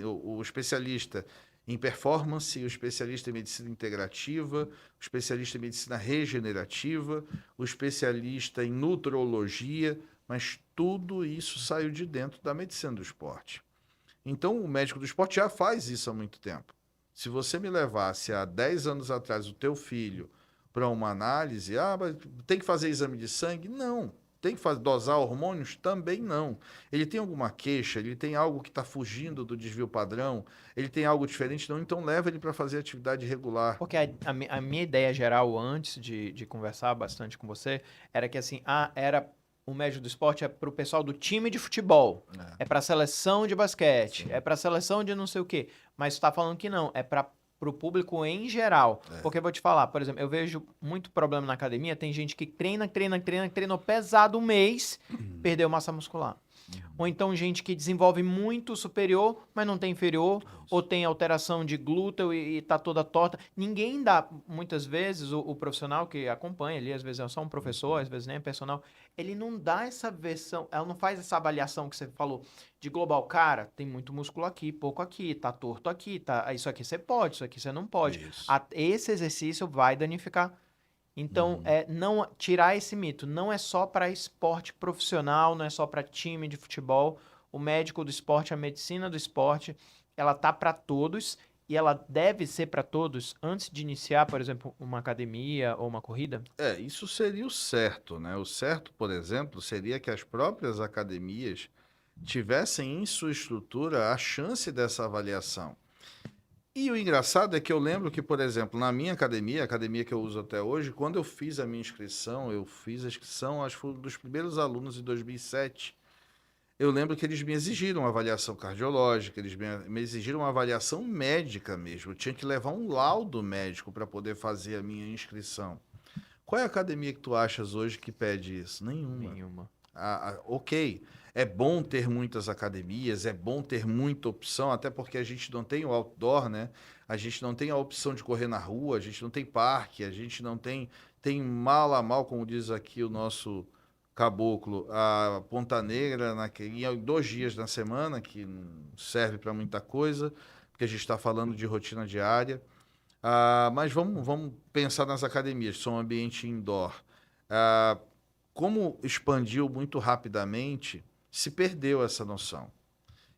B: o especialista em performance, o especialista em medicina integrativa, o especialista em medicina regenerativa, o especialista em nutrologia, mas tudo isso saiu de dentro da medicina do esporte. Então, o médico do esporte já faz isso há muito tempo. Se você me levasse há 10 anos atrás o teu filho para uma análise, mas tem que fazer exame de sangue? Não. Tem que dosar hormônios? Também não. Ele tem alguma queixa? Ele tem algo que está fugindo do desvio padrão? Ele tem algo diferente? Não, então leva ele para fazer atividade regular.
A: Porque a minha ideia geral, antes de conversar bastante com você, era que assim, era o médico do esporte é para o pessoal do time de futebol, é para a seleção de basquete,
B: Sim.
A: é para a seleção de não sei o quê. Mas você está falando que não, é para o público em geral. Porque eu vou te falar, por exemplo, eu vejo muito problema na academia, tem gente que treinou pesado um mês, perdeu massa muscular. Ou então gente que desenvolve muito superior, mas não tem inferior, ou tem alteração de glúteo e tá toda torta. Ninguém dá, muitas vezes, o profissional que acompanha ali, às vezes é só um professor, às vezes nem é personal, ele não dá essa versão, ela não faz essa avaliação que você falou de global. Cara, tem muito músculo aqui, pouco aqui, tá torto aqui, isso aqui você pode, isso aqui você não pode.
B: Isso.
A: Esse exercício vai danificar. Então, não tirar esse mito, não é só para esporte profissional, não é só para time de futebol. o médico do esporte, a medicina do esporte, ela tá para todos e ela deve ser para todos antes de iniciar, por exemplo, uma academia ou uma corrida?
B: Isso seria o certo, né? O certo, por exemplo, seria que as próprias academias tivessem em sua estrutura a chance dessa avaliação. E o engraçado é que eu lembro que, por exemplo, na minha academia, a academia que eu uso até hoje, quando eu fiz a minha inscrição, eu fiz a inscrição, acho que foi um dos primeiros alunos em 2007. Eu lembro que eles me exigiram uma avaliação cardiológica, eles me exigiram uma avaliação médica mesmo. Eu tinha que levar um laudo médico para poder fazer a minha inscrição. Qual é a academia que tu achas hoje que pede isso? Nenhuma.
A: Nenhuma.
B: Ok, é bom ter muitas academias, é bom ter muita opção, até porque a gente não tem o outdoor, né? A gente não tem a opção de correr na rua, a gente não tem parque, a gente não tem, tem mal a mal, como diz aqui o nosso caboclo, a Ponta Negra em 2 dias na semana, que não serve para muita coisa, porque a gente está falando de rotina diária. Mas vamos pensar nas academias, que são um ambiente indoor. Ah, como expandiu muito rapidamente, se perdeu essa noção.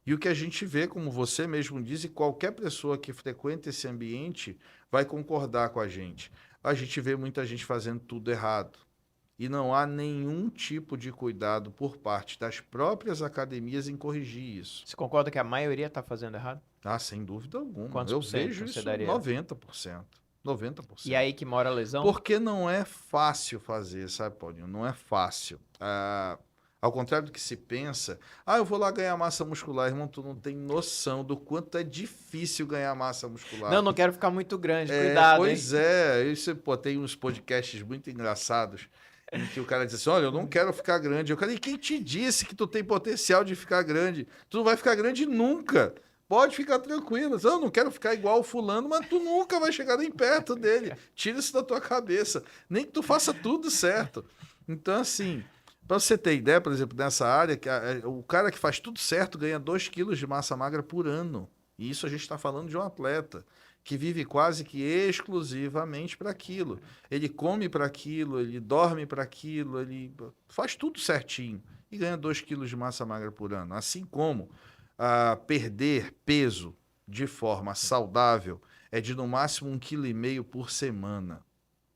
B: E o que a gente vê, como você mesmo diz, e qualquer pessoa que frequenta esse ambiente vai concordar com a gente. A gente vê muita gente fazendo tudo errado. E não há nenhum tipo de cuidado por parte das próprias academias em corrigir isso.
A: Você concorda que a maioria está fazendo errado?
B: Sem dúvida alguma.
A: Quantos
B: Eu
A: por cento
B: vejo
A: você
B: isso
A: daria?
B: 90%.
A: E
B: 90%.
A: aí que mora a lesão?
B: Porque não é fácil fazer, sabe, Paulinho? Não é fácil. Ao contrário do que se pensa, eu vou lá ganhar massa muscular. Irmão, tu não tem noção do quanto é difícil ganhar massa muscular.
A: Não quero ficar muito grande, cuidado, hein?
B: Pois é, isso, pô, tem uns podcasts muito engraçados em que o cara diz assim, olha, eu não quero ficar grande. Eu falei, quem te disse que tu tem potencial de ficar grande? Tu não vai ficar grande nunca. Pode ficar tranquilo. Eu não quero ficar igual o fulano, mas tu nunca vai chegar nem perto dele. Tira isso da tua cabeça. Nem que tu faça tudo certo. Então, assim, para você ter ideia, por exemplo, nessa área, o cara que faz tudo certo ganha 2 quilos de massa magra por ano. E isso a gente está falando de um atleta que vive quase que exclusivamente para aquilo. Ele come para aquilo, ele dorme para aquilo, ele faz tudo certinho e ganha 2 quilos de massa magra por ano. Assim como perder peso de forma saudável é de no máximo 1,5 kg por semana.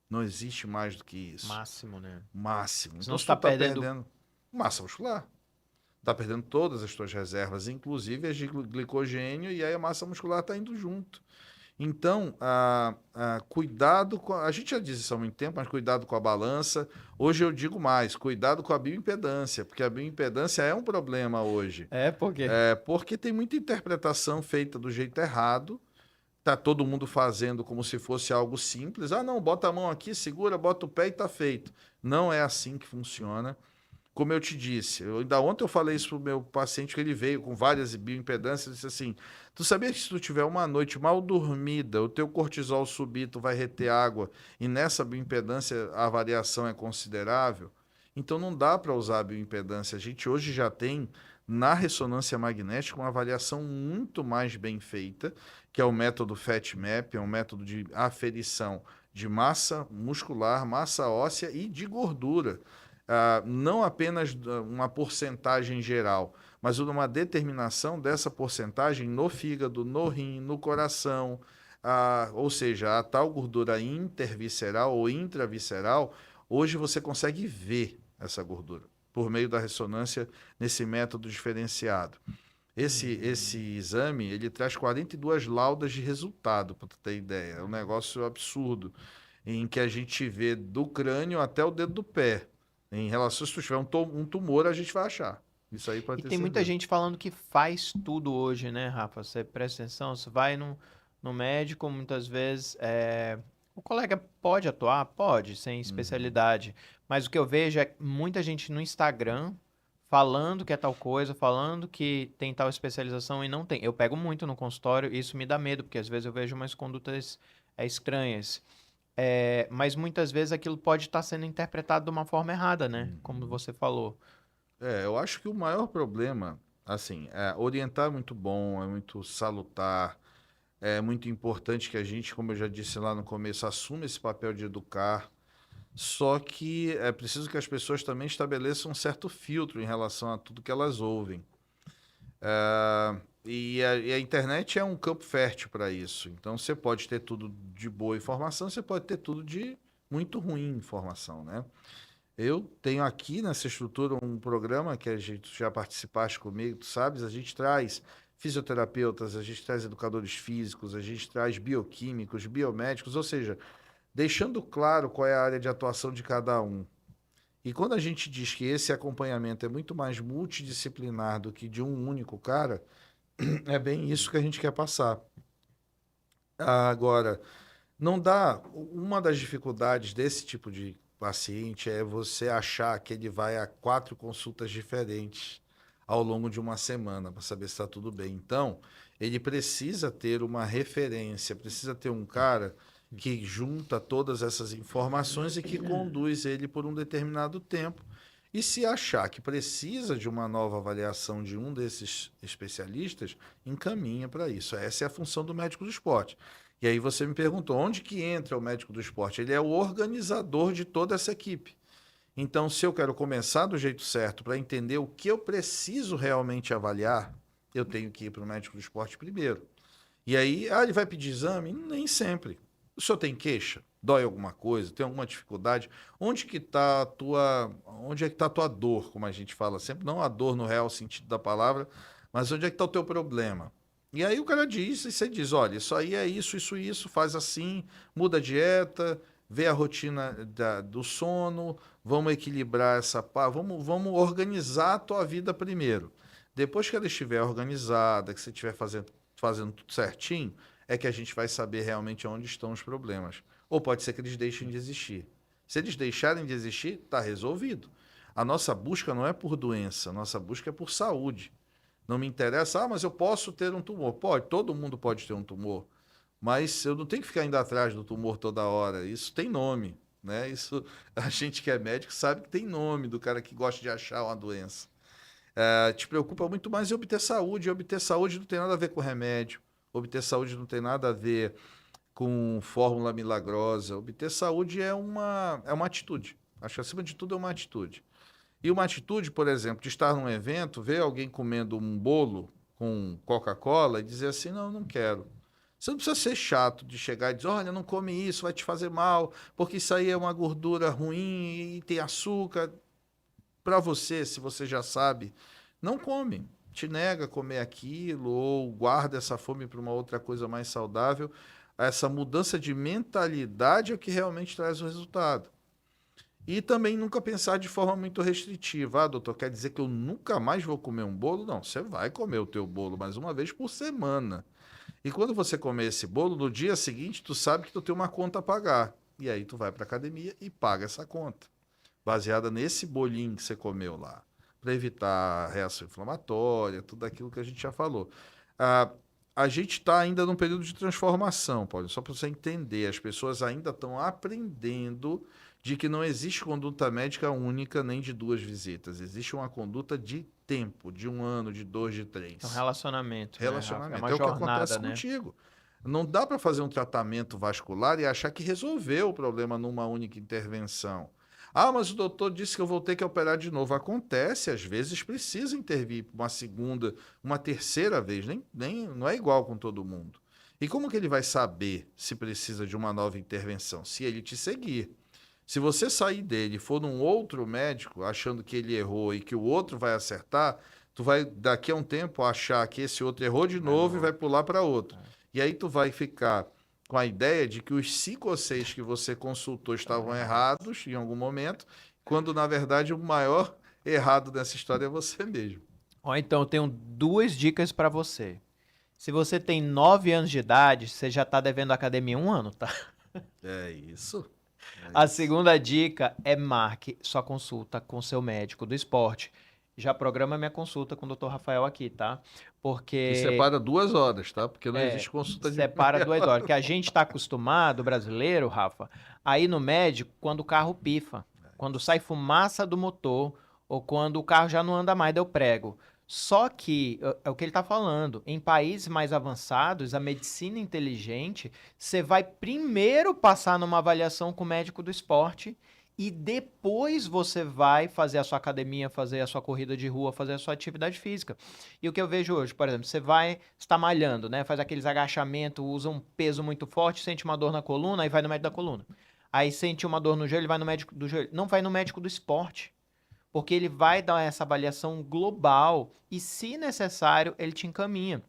B: Não existe mais do que isso.
A: Máximo, né?
B: Máximo.
A: Senão
B: Então,
A: você
B: se
A: tá
B: tu tá
A: perdendo...
B: perdendo massa muscular, tá perdendo todas as tuas reservas, inclusive as de glicogênio, e aí a massa muscular está indo junto. Então, cuidado com. A gente já disse isso há muito tempo, mas cuidado com a balança. Hoje eu digo mais, cuidado com a bioimpedância, porque a bioimpedância é um problema hoje.
A: Por quê?
B: Porque tem muita interpretação feita do jeito errado. Tá todo mundo fazendo como se fosse algo simples. Não, bota a mão aqui, segura, bota o pé e tá feito. Não é assim que funciona. Como eu te disse, ainda ontem eu falei isso pro meu paciente, que ele veio com várias bioimpedâncias, e disse assim, tu sabia que se tu tiver uma noite mal dormida, o teu cortisol subir, tu vai reter água, e nessa bioimpedância a variação é considerável? Então não dá para usar a bioimpedância. A gente hoje já tem, na ressonância magnética, uma avaliação muito mais bem feita, que é o método FATMAP, é um método de aferição de massa muscular, massa óssea e de gordura. Não apenas uma porcentagem geral, mas uma determinação dessa porcentagem no fígado, no rim, no coração, ou seja, a tal gordura intervisceral ou intravisceral, hoje você consegue ver essa gordura por meio da ressonância nesse método diferenciado. Esse exame, ele traz 42 laudas de resultado, para tu ter ideia. É um negócio absurdo, em que a gente vê do crânio até o dedo do pé. Em relação, se tu tiver um tumor, a gente vai achar. Isso aí pode
A: E
B: ter
A: tem muita
B: certeza.
A: gente falando que faz tudo hoje, né, Rafa? Você presta atenção, você vai no médico, muitas vezes o colega pode atuar? Pode, sem
B: Uhum.
A: especialidade. Mas o que eu vejo é muita gente no Instagram falando que é tal coisa, falando que tem tal especialização e não tem. Eu pego muito no consultório e isso me dá medo, porque às vezes eu vejo umas condutas estranhas. Mas muitas vezes aquilo pode estar sendo interpretado de uma forma errada, né? Como
B: Uhum.
A: você falou.
B: Eu acho que o maior problema, assim, orientar é muito bom, é muito salutar, é muito importante que a gente, como eu já disse lá no começo, assuma esse papel de educar. Só que é preciso que as pessoas também estabeleçam um certo filtro em relação a tudo que elas ouvem. E a internet é um campo fértil para isso. Então, você pode ter tudo de boa informação, você pode ter tudo de muito ruim informação, né? Eu tenho aqui nessa estrutura um programa que a gente já participaste comigo, tu sabes, a gente traz fisioterapeutas, a gente traz educadores físicos, a gente traz bioquímicos, biomédicos, ou seja, deixando claro qual é a área de atuação de cada um. E quando a gente diz que esse acompanhamento é muito mais multidisciplinar do que de um único cara, é bem isso que a gente quer passar. Agora, não dá. Uma das dificuldades desse tipo de paciente é você achar que ele vai a 4 consultas diferentes ao longo de uma semana para saber se está tudo bem. Então, ele precisa ter uma referência, precisa ter um cara que junta todas essas informações e que conduz ele por um determinado tempo. E se achar que precisa de uma nova avaliação de um desses especialistas, encaminha para isso. Essa é a função do médico do esporte. E aí você me perguntou, onde que entra o médico do esporte? Ele é o organizador de toda essa equipe. Então, se eu quero começar do jeito certo para entender o que eu preciso realmente avaliar, eu tenho que ir para o médico do esporte primeiro. E aí, ele vai pedir exame? Nem sempre. O senhor tem queixa? Dói alguma coisa? Tem alguma dificuldade? Onde é que está a tua dor, como a gente fala sempre? Não a dor no real sentido da palavra, mas onde é que está o teu problema? E aí o cara diz, e você diz, olha, isso aí é isso, faz assim, muda a dieta, vê a rotina do sono, vamos equilibrar vamos organizar a tua vida primeiro. Depois que ela estiver organizada, que você estiver fazendo tudo certinho, é que a gente vai saber realmente onde estão os problemas. Ou pode ser que eles deixem de existir. Se eles deixarem de existir, está resolvido. A nossa busca não é por doença, a nossa busca é por saúde. Não me interessa, mas eu posso ter um tumor. Pode, todo mundo pode ter um tumor. Mas eu não tenho que ficar indo atrás do tumor toda hora. Isso tem nome, né? Isso, a gente que é médico sabe que tem nome do cara que gosta de achar uma doença. Te preocupa muito mais em obter saúde. E obter saúde não tem nada a ver com remédio. Obter saúde não tem nada a ver com fórmula milagrosa. Obter saúde é uma atitude. Acho que acima de tudo é uma atitude. E uma atitude, por exemplo, de estar num evento, ver alguém comendo um bolo com Coca-Cola e dizer assim, não, não quero. Você não precisa ser chato de chegar e dizer, olha, não come isso, vai te fazer mal, porque isso aí é uma gordura ruim e tem açúcar. Para você, se você já sabe, não come. Te nega comer aquilo ou guarda essa fome para uma outra coisa mais saudável. Essa mudança de mentalidade é o que realmente traz o resultado. E também nunca pensar de forma muito restritiva. Ah, doutor, quer dizer que eu nunca mais vou comer um bolo? Não, você vai comer o teu bolo mais uma vez por semana. E quando você comer esse bolo, no dia seguinte, tu sabe que tu tem uma conta a pagar. E aí tu vai para academia e paga essa conta, baseada nesse bolinho que você comeu lá, para evitar reação inflamatória, tudo aquilo que a gente já falou. Ah, a gente está ainda num período de transformação, Paulo, só para você entender, as pessoas ainda estão aprendendo de que não existe conduta médica única nem de 2 visitas. Existe uma conduta de tempo, de 1 ano, de 2, de
A: É um
B: 3.
A: relacionamento, né, Rafa? É
B: Relacionamento.
A: uma
B: É o que acontece
A: jornada, né?
B: contigo. Não dá para fazer um tratamento vascular e achar que resolveu o problema numa única intervenção. Ah, mas o doutor disse que eu vou ter que operar de novo. Acontece, às vezes precisa intervir uma segunda, uma terceira vez. Não é igual com todo mundo. E como que ele vai saber se precisa de uma nova intervenção? Se ele te seguir. Se você sair dele e for num outro médico, achando que ele errou e que o outro vai acertar, tu vai, daqui a um tempo, achar que esse outro errou de novo e vai pular para outro. E aí tu vai ficar com a ideia de que os 5 ou 6 que você consultou estavam errados em algum momento, quando, na verdade, o maior errado dessa história é você mesmo.
A: Ó, então eu tenho 2 dicas para você. Se você tem 9 anos de idade, você já tá devendo à academia 1 ano, tá?
B: É isso.
A: A segunda dica é marque sua consulta com seu médico do esporte. Já programa minha consulta com o Dr. Rafael aqui, tá?
B: E
A: Porque
B: separa 2 horas, tá? Porque não existe consulta de
A: separa 2 horas. Que a gente tá acostumado, brasileiro, Rafa, a ir no médico quando o carro pifa, quando sai fumaça do motor ou quando o carro já não anda mais, deu prego. Só que, é o que ele está falando, em países mais avançados, a medicina inteligente, você vai primeiro passar numa avaliação com o médico do esporte e depois você vai fazer a sua academia, fazer a sua corrida de rua, fazer a sua atividade física. E o que eu vejo hoje, por exemplo, você está malhando, né? Faz aqueles agachamentos, usa um peso muito forte, sente uma dor na coluna, aí vai no médico da coluna. Aí sente uma dor no joelho, vai no médico do joelho. Não vai no médico do esporte, porque ele vai dar essa avaliação global e, se necessário, ele te encaminha.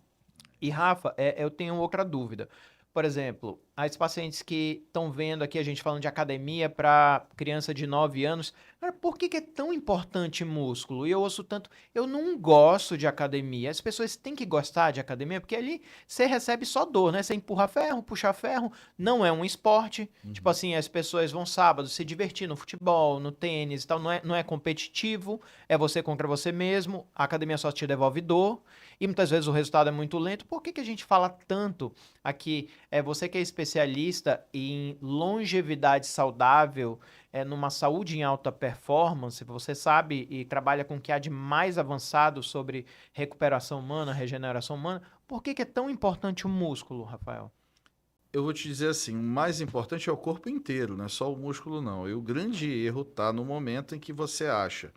A: E, Rafa, eu tenho outra dúvida. Por exemplo, as pacientes que estão vendo aqui a gente falando de academia para criança de 9 anos, cara, por que que é tão importante músculo? E eu ouço tanto, eu não gosto de academia. As pessoas têm que gostar de academia, porque ali você recebe só dor, né? Você empurra ferro, puxa ferro, não é um esporte. Tipo
B: Uhum.
A: assim, as pessoas vão sábado se divertir no futebol, no tênis e tal, não é competitivo, é você contra você mesmo, a academia só te devolve dor e muitas vezes o resultado é muito lento. Por que que a gente fala tanto aqui? Você que é especialista em longevidade saudável, numa saúde em alta performance, você sabe e trabalha com o que há de mais avançado sobre recuperação humana, regeneração humana. Por que que é tão importante o músculo, Rafael?
B: Eu vou te dizer assim, o mais importante é o corpo inteiro, não é só o músculo não. E o grande erro está no momento em que você acha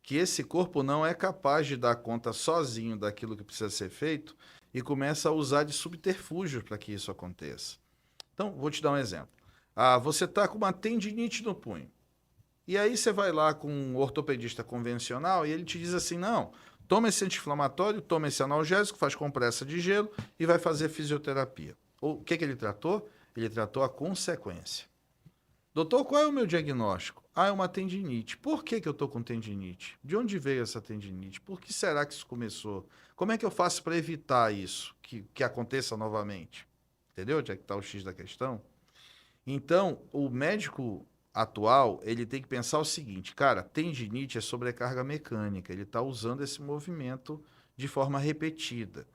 B: que esse corpo não é capaz de dar conta sozinho daquilo que precisa ser feito e começa a usar de subterfúgios para que isso aconteça. Então, vou te dar um exemplo. Você está com uma tendinite no punho. E aí você vai lá com um ortopedista convencional e ele te diz assim, não, toma esse anti-inflamatório, toma esse analgésico, faz compressa de gelo e vai fazer fisioterapia. O que que ele tratou? Ele tratou a consequência. Doutor, qual é o meu diagnóstico? É uma tendinite. Por que que eu estou com tendinite? De onde veio essa tendinite? Por que será que isso começou? Como é que eu faço para evitar isso, que aconteça novamente? Entendeu onde é que está o X da questão? Então, o médico atual, ele tem que pensar o seguinte, cara, tendinite é sobrecarga mecânica, ele está usando esse movimento de forma repetida.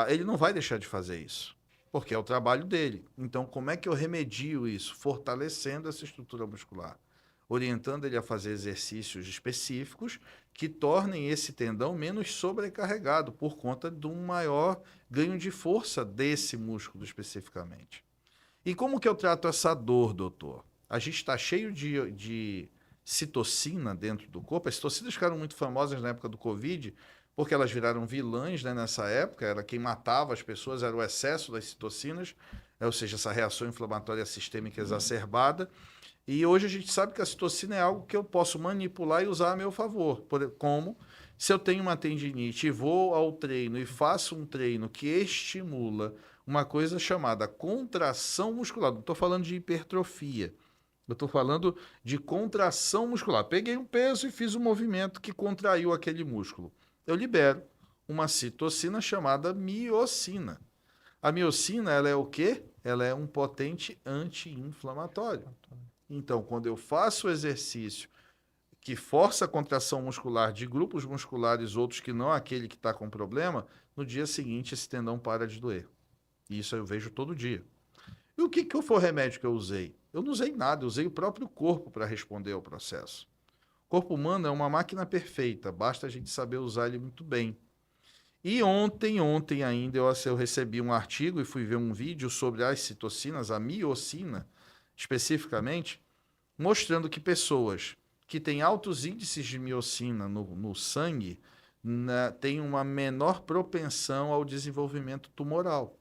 B: Ele não vai deixar de fazer isso, porque é o trabalho dele. Então, como é que eu remedio isso? Fortalecendo essa estrutura muscular, orientando ele a fazer exercícios específicos que tornem esse tendão menos sobrecarregado por conta de um maior ganho de força desse músculo especificamente. E como que eu trato essa dor, doutor? A gente está cheio de citocina dentro do corpo. As citocinas ficaram muito famosas na época do Covid, porque elas viraram vilãs, né, nessa época. Era quem matava as pessoas, era o excesso das citocinas, ou seja, essa reação inflamatória sistêmica exacerbada. E hoje a gente sabe que a citocina é algo que eu posso manipular e usar a meu favor. Como se eu tenho uma tendinite e vou ao treino e faço um treino que estimula uma coisa chamada contração muscular. Não estou falando de hipertrofia. Eu estou falando de contração muscular. Peguei um peso e fiz um movimento que contraiu aquele músculo. Eu libero uma citocina chamada miocina. A miocina, ela é o quê? Ela é um potente anti-inflamatório. Então, quando eu faço o exercício que força a contração muscular de grupos musculares outros que não aquele que está com problema, no dia seguinte esse tendão para de doer. Isso eu vejo todo dia. E o que foi o remédio que eu usei? Eu não usei nada, eu usei o próprio corpo para responder ao processo. O corpo humano é uma máquina perfeita, basta a gente saber usar ele muito bem. E ontem ainda, eu recebi um artigo e fui ver um vídeo sobre as citocinas, a miocina, especificamente, mostrando que pessoas que têm altos índices de miocina no sangue têm uma menor propensão ao desenvolvimento tumoral.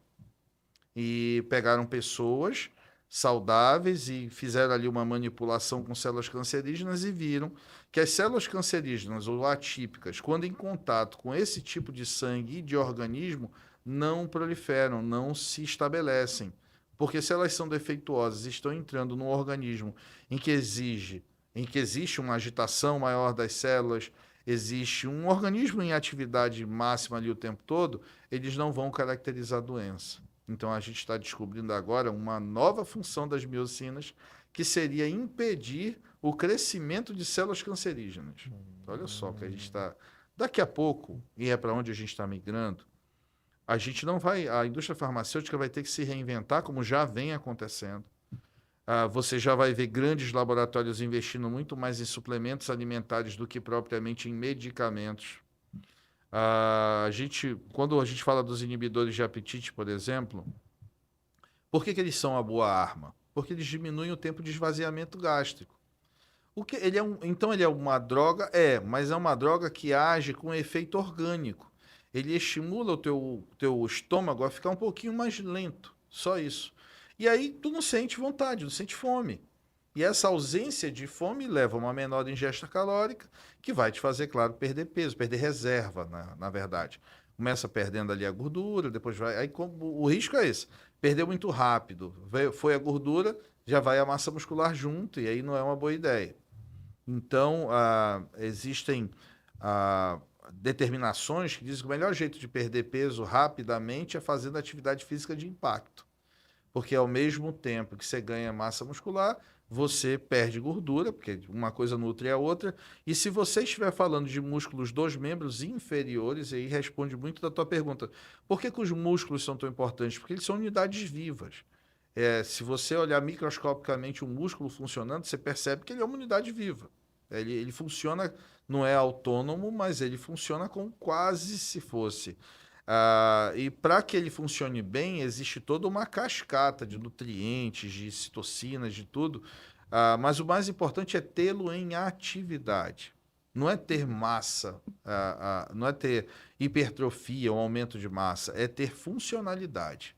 B: E pegaram pessoas saudáveis e fizeram ali uma manipulação com células cancerígenas e viram que as células cancerígenas ou atípicas, quando em contato com esse tipo de sangue e de organismo, não proliferam, não se estabelecem. Porque se elas são defeituosas e estão entrando num organismo em que existe uma agitação maior das células, existe um organismo em atividade máxima ali o tempo todo, eles não vão caracterizar a doença. Então a gente está descobrindo agora uma nova função das miocinas, que seria impedir o crescimento de células cancerígenas. Olha só que a gente está. Daqui a pouco, e é para onde a gente está migrando, a gente não vai. A indústria farmacêutica vai ter que se reinventar, como já vem acontecendo. Você já vai ver grandes laboratórios investindo muito mais em suplementos alimentares do que propriamente em medicamentos. Quando a gente fala dos inibidores de apetite, por exemplo, por que eles são uma boa arma? Porque eles diminuem o tempo de esvaziamento gástrico. Então ele é uma droga? Mas é uma droga que age com efeito orgânico. Ele estimula o teu estômago a ficar um pouquinho mais lento, só isso. E aí tu não sente vontade, não sente fome. E essa ausência de fome leva a uma menor ingesta calórica, que vai te fazer, claro, perder peso, perder reserva, na verdade. Começa perdendo ali a gordura, depois vai. O risco é esse: perder muito rápido. Foi a gordura, já vai a massa muscular junto, e aí não é uma boa ideia. Então, existem determinações que dizem que o melhor jeito de perder peso rapidamente é fazendo atividade física de impacto. Porque ao mesmo tempo que você ganha massa muscular, você perde gordura, porque uma coisa nutre a outra. E se você estiver falando de músculos dos membros inferiores, aí responde muito da tua pergunta. Por que os músculos são tão importantes? Porque eles são unidades vivas. Se você olhar microscopicamente um músculo funcionando, você percebe que ele é uma unidade viva. Ele funciona, não é autônomo, mas ele funciona como quase se fosse. E para que ele funcione bem, existe toda uma cascata de nutrientes, de citocinas, de tudo. Mas o mais importante é tê-lo em atividade. Não é ter massa, não é ter hipertrofia, um aumento de massa, é ter funcionalidade.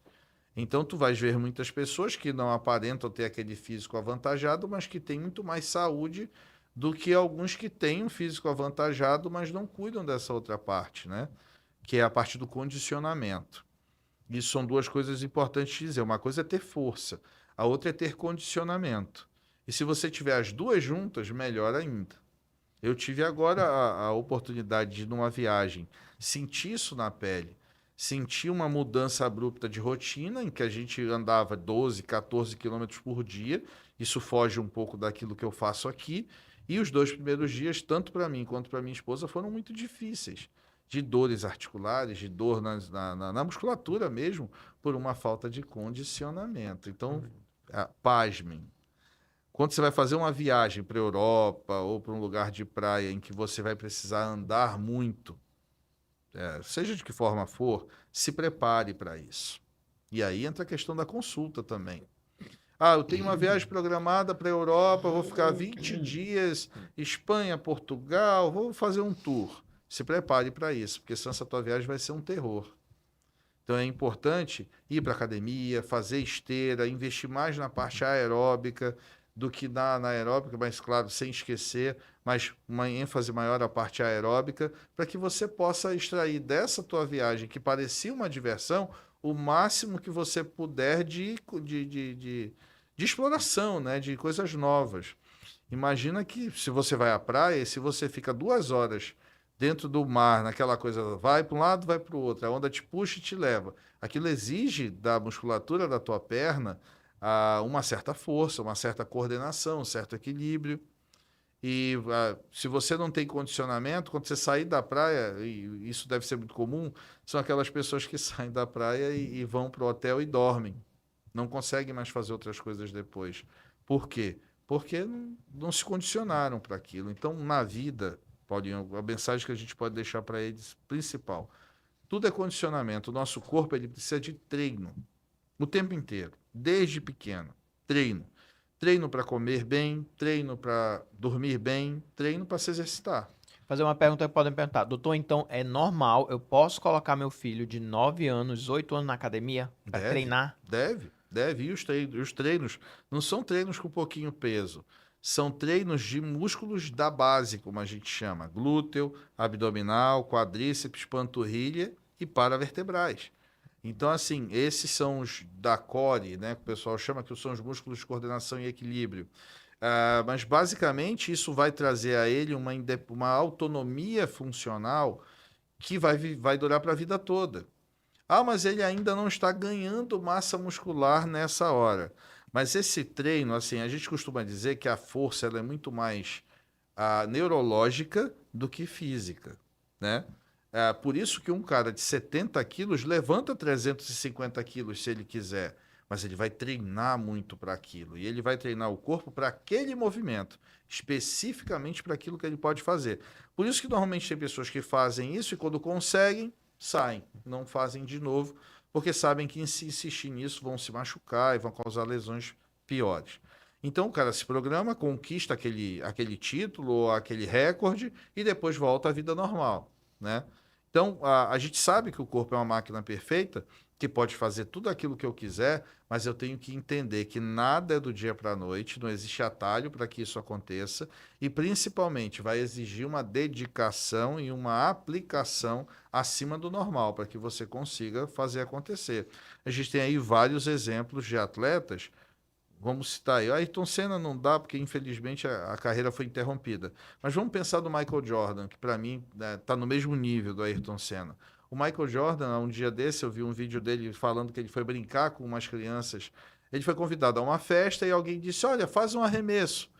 B: Então, tu vais ver muitas pessoas que não aparentam ter aquele físico avantajado, mas que têm muito mais saúde do que alguns que têm um físico avantajado, mas não cuidam dessa outra parte, né? Que é a parte do condicionamento. Isso são duas coisas importantes de dizer. Uma coisa é ter força, a outra é ter condicionamento. E se você tiver as duas juntas, melhor ainda. Eu tive agora a oportunidade de, numa viagem, sentir isso na pele. Sentir uma mudança abrupta de rotina, em que a gente andava 12, 14 quilômetros por dia. Isso foge um pouco daquilo que eu faço aqui. E os 2 primeiros dias, tanto para mim quanto para minha esposa, foram muito difíceis. De dores articulares, de dor na musculatura mesmo, por uma falta de condicionamento. Então, pasmem. Quando você vai fazer uma viagem para a Europa ou para um lugar de praia em que você vai precisar andar muito, seja de que forma for, se prepare para isso. E aí entra a questão da consulta também. Eu tenho uma viagem programada para a Europa, vou ficar 20 dias, Espanha, Portugal, vou fazer um tour. Se prepare para isso, porque senão essa tua viagem vai ser um terror. Então é importante ir para a academia, fazer esteira, investir mais na parte aeróbica do que na aeróbica, mas claro, sem esquecer, mas uma ênfase maior na parte aeróbica, para que você possa extrair dessa tua viagem, que parecia uma diversão, o máximo que você puder de exploração, né? De coisas novas. Imagina que se você vai à praia, se você fica 2 horas dentro do mar, naquela coisa, vai para um lado, vai para o outro, a onda te puxa e te leva. Aquilo exige da musculatura da tua perna uma certa força, uma certa coordenação, um certo equilíbrio. E se você não tem condicionamento, quando você sair da praia, e isso deve ser muito comum, são aquelas pessoas que saem da praia e vão para o hotel e dormem. Não conseguem mais fazer outras coisas depois. Por quê? Porque não se condicionaram para aquilo. Então, na vida, Paulinho, a mensagem que a gente pode deixar para eles, principal, tudo é condicionamento. O nosso corpo ele precisa de treino o tempo inteiro, desde pequeno. Treino. Treino para comer bem, treino para dormir bem, treino para se exercitar.
A: Fazer uma pergunta que podem perguntar. Doutor, então é normal, eu posso colocar meu filho de 9 anos, 8 anos na academia para treinar?
B: Deve. E os treinos não são treinos com pouquinho peso. São treinos de músculos da base, como a gente chama. Glúteo, abdominal, quadríceps, panturrilha e paravertebrais. Então, assim, esses são os da core, né? Que o pessoal chama que são os músculos de coordenação e equilíbrio. Mas, basicamente, isso vai trazer a ele uma autonomia funcional que vai durar para a vida toda. Mas ele ainda não está ganhando massa muscular nessa hora. Mas esse treino, assim, a gente costuma dizer que a força ela é muito mais neurológica do que física, né? Por isso que um cara de 70 quilos levanta 350 quilos se ele quiser, mas ele vai treinar muito para aquilo. E ele vai treinar o corpo para aquele movimento, especificamente para aquilo que ele pode fazer. Por isso que normalmente tem pessoas que fazem isso e quando conseguem, saem, não fazem de novo, porque sabem que se insistir nisso vão se machucar e vão causar lesões piores. Então o cara se programa, conquista aquele título ou aquele recorde e depois volta à vida normal, né? Então a gente sabe que o corpo é uma máquina perfeita, que pode fazer tudo aquilo que eu quiser, mas eu tenho que entender que nada é do dia para a noite, não existe atalho para que isso aconteça e principalmente vai exigir uma dedicação e uma aplicação acima do normal para que você consiga fazer acontecer. A gente tem aí vários exemplos de atletas. Vamos citar aí. O Ayrton Senna não dá, porque infelizmente a carreira foi interrompida. Mas vamos pensar do Michael Jordan, que para mim está no mesmo nível do Ayrton Senna. O Michael Jordan, um dia desse, eu vi um vídeo dele falando que ele foi brincar com umas crianças. Ele foi convidado a uma festa e alguém disse: Olha, faz um arremesso.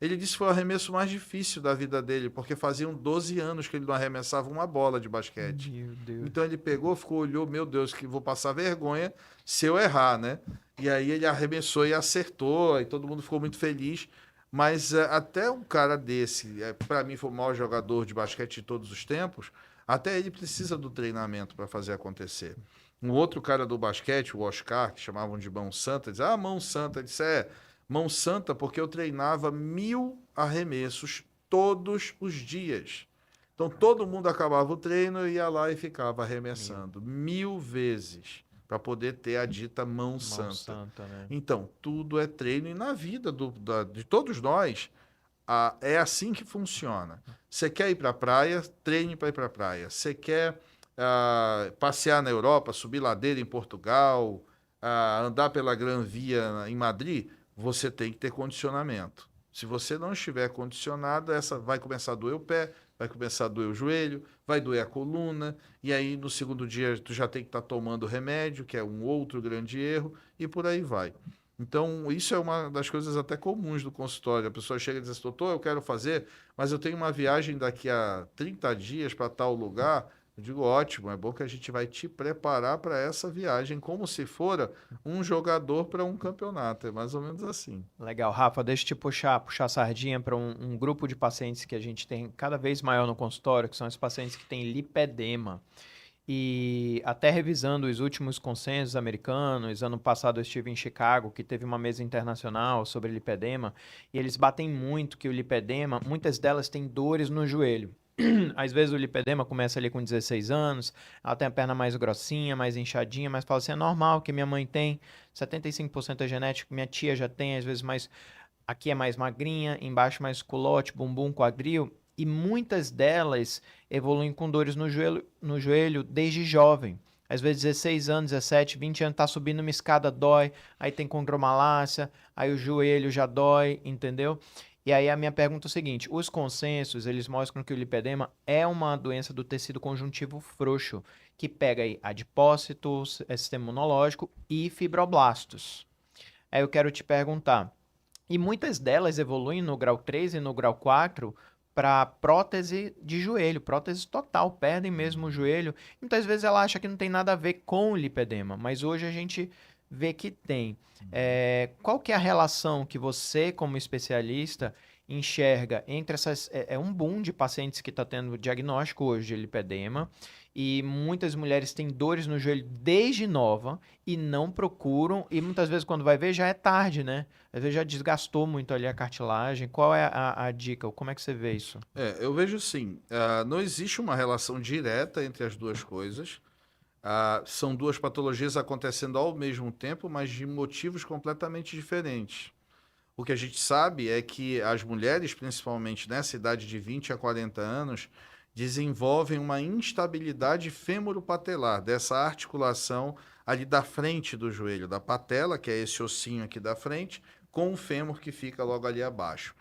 B: Ele disse que foi o arremesso mais difícil da vida dele, porque faziam 12 anos que ele não arremessava uma bola de basquete.
A: Meu Deus.
B: Então ele pegou, ficou, olhou, meu Deus, que vou passar vergonha se eu errar, né? E aí ele arremessou e acertou, e todo mundo ficou muito feliz. Mas até um cara desse, para mim foi o maior jogador de basquete de todos os tempos, até ele precisa do treinamento para fazer acontecer. Um outro cara do basquete, o Oscar, que chamavam de Mão Santa, dizia, Mão Santa, ele disse, Mão Santa porque eu treinava 1000 arremessos todos os dias. Então todo mundo acabava o treino e ia lá e ficava arremessando 1000 vezes para poder ter a dita mão
A: Mão
B: santa.
A: santa, né?
B: Então tudo é treino e na vida de todos nós é assim que funciona. Você quer ir para a praia, treine para ir para a praia. Você quer passear na Europa, subir ladeira em Portugal, andar pela Gran Via em Madrid, você tem que ter condicionamento. Se você não estiver condicionado, essa vai começar a doer o pé, vai começar a doer o joelho, vai doer a coluna, e aí no segundo dia tu já tem que estar tomando remédio, que é um outro grande erro, e por aí vai. Então, isso é uma das coisas até comuns do consultório. A pessoa chega e diz assim, doutor, eu quero fazer, mas eu tenho uma viagem daqui a 30 dias para tal lugar. Eu digo, ótimo, é bom que a gente vai te preparar para essa viagem, como se fora um jogador para um campeonato. É mais ou menos assim.
A: Legal, Rafa, deixa eu te puxar a sardinha para um grupo de pacientes que a gente tem cada vez maior no consultório, que são os pacientes que têm lipedema. E até revisando os últimos consensos americanos, ano passado eu estive em Chicago, que teve uma mesa internacional sobre lipedema, e eles batem muito que o lipedema, muitas delas têm dores no joelho. Às vezes o lipedema começa ali com 16 anos, ela tem a perna mais grossinha, mais inchadinha, mas fala assim, é normal que minha mãe tem, 75% é genético, minha tia já tem, às vezes mais, aqui é mais magrinha, embaixo mais culote, bumbum, quadril, e muitas delas evoluem com dores no joelho desde jovem. Às vezes 16 anos, 17, 20 anos, tá subindo uma escada, dói, aí tem condromalácia, aí o joelho já dói, entendeu? E aí a minha pergunta é o seguinte, os consensos, eles mostram que o lipedema é uma doença do tecido conjuntivo frouxo, que pega aí adipócitos, sistema imunológico e fibroblastos. Aí eu quero te perguntar, e muitas delas evoluem no grau 3 e no grau 4 para prótese de joelho, prótese total, perdem mesmo o joelho. Muitas vezes ela acha que não tem nada a ver com o lipedema, mas hoje a gente vê que tem. Qual que é a relação que você, como especialista, enxerga entre essas... É um boom de pacientes que está tendo diagnóstico hoje de lipedema, e muitas mulheres têm dores no joelho desde nova e não procuram, e muitas vezes quando vai ver já é tarde, né? Às vezes já desgastou muito ali a cartilagem. Qual é a dica? Como é que você vê isso?
B: Eu vejo sim. Não existe uma relação direta entre as duas coisas. São duas patologias acontecendo ao mesmo tempo, mas de motivos completamente diferentes. O que a gente sabe é que as mulheres, principalmente nessa idade de 20 a 40 anos, desenvolvem uma instabilidade fêmuro-patelar, dessa articulação ali da frente do joelho, da patela, que é esse ossinho aqui da frente, com o fêmur que fica logo ali abaixo.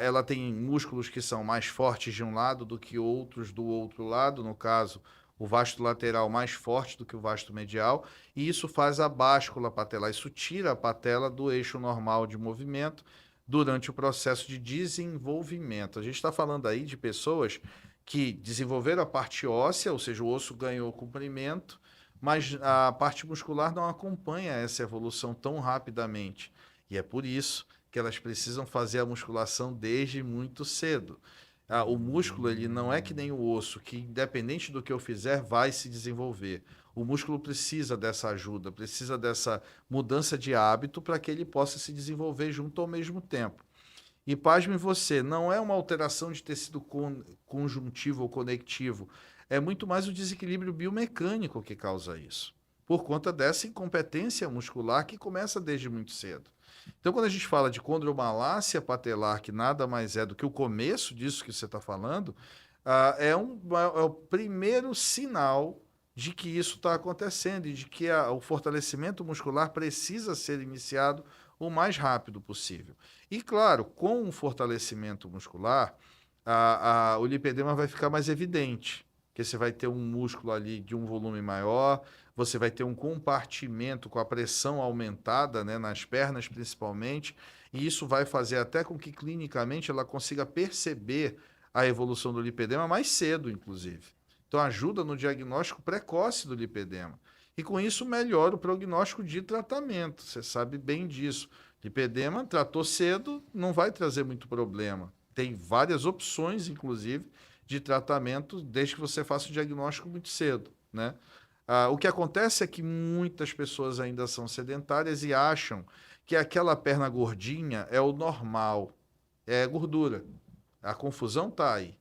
B: Ela tem músculos que são mais fortes de um lado do que outros do outro lado, no caso, o vasto lateral mais forte do que o vasto medial, e isso faz a báscula patelar. Isso tira a patela do eixo normal de movimento durante o processo de desenvolvimento. A gente está falando aí de pessoas que desenvolveram a parte óssea, ou seja, o osso ganhou comprimento, mas a parte muscular não acompanha essa evolução tão rapidamente. E é por isso que elas precisam fazer a musculação desde muito cedo. O músculo, ele não é que nem o osso, que independente do que eu fizer, vai se desenvolver. O músculo precisa dessa ajuda, precisa dessa mudança de hábito para que ele possa se desenvolver junto ao mesmo tempo. E pasme você, não é uma alteração de tecido conjuntivo ou conectivo, é muito mais o desequilíbrio biomecânico que causa isso, por conta dessa incompetência muscular que começa desde muito cedo. Então, quando a gente fala de condromalácia patelar, que nada mais é do que o começo disso que você está falando, é o primeiro sinal de que isso está acontecendo e de que o fortalecimento muscular precisa ser iniciado o mais rápido possível. E, claro, com o fortalecimento muscular, o lipedema vai ficar mais evidente, porque você vai ter um músculo ali de um volume maior, você vai ter um compartimento com a pressão aumentada, né, nas pernas principalmente, e isso vai fazer até com que clinicamente ela consiga perceber a evolução do lipedema mais cedo, inclusive. Então ajuda no diagnóstico precoce do lipedema. E com isso melhora o prognóstico de tratamento. Você sabe bem disso. Lipedema, tratou cedo, não vai trazer muito problema. Tem várias opções, inclusive, de tratamento, desde que você faça o diagnóstico muito cedo, né? O que acontece é que muitas pessoas ainda são sedentárias e acham que aquela perna gordinha é o normal, é gordura. A confusão está aí.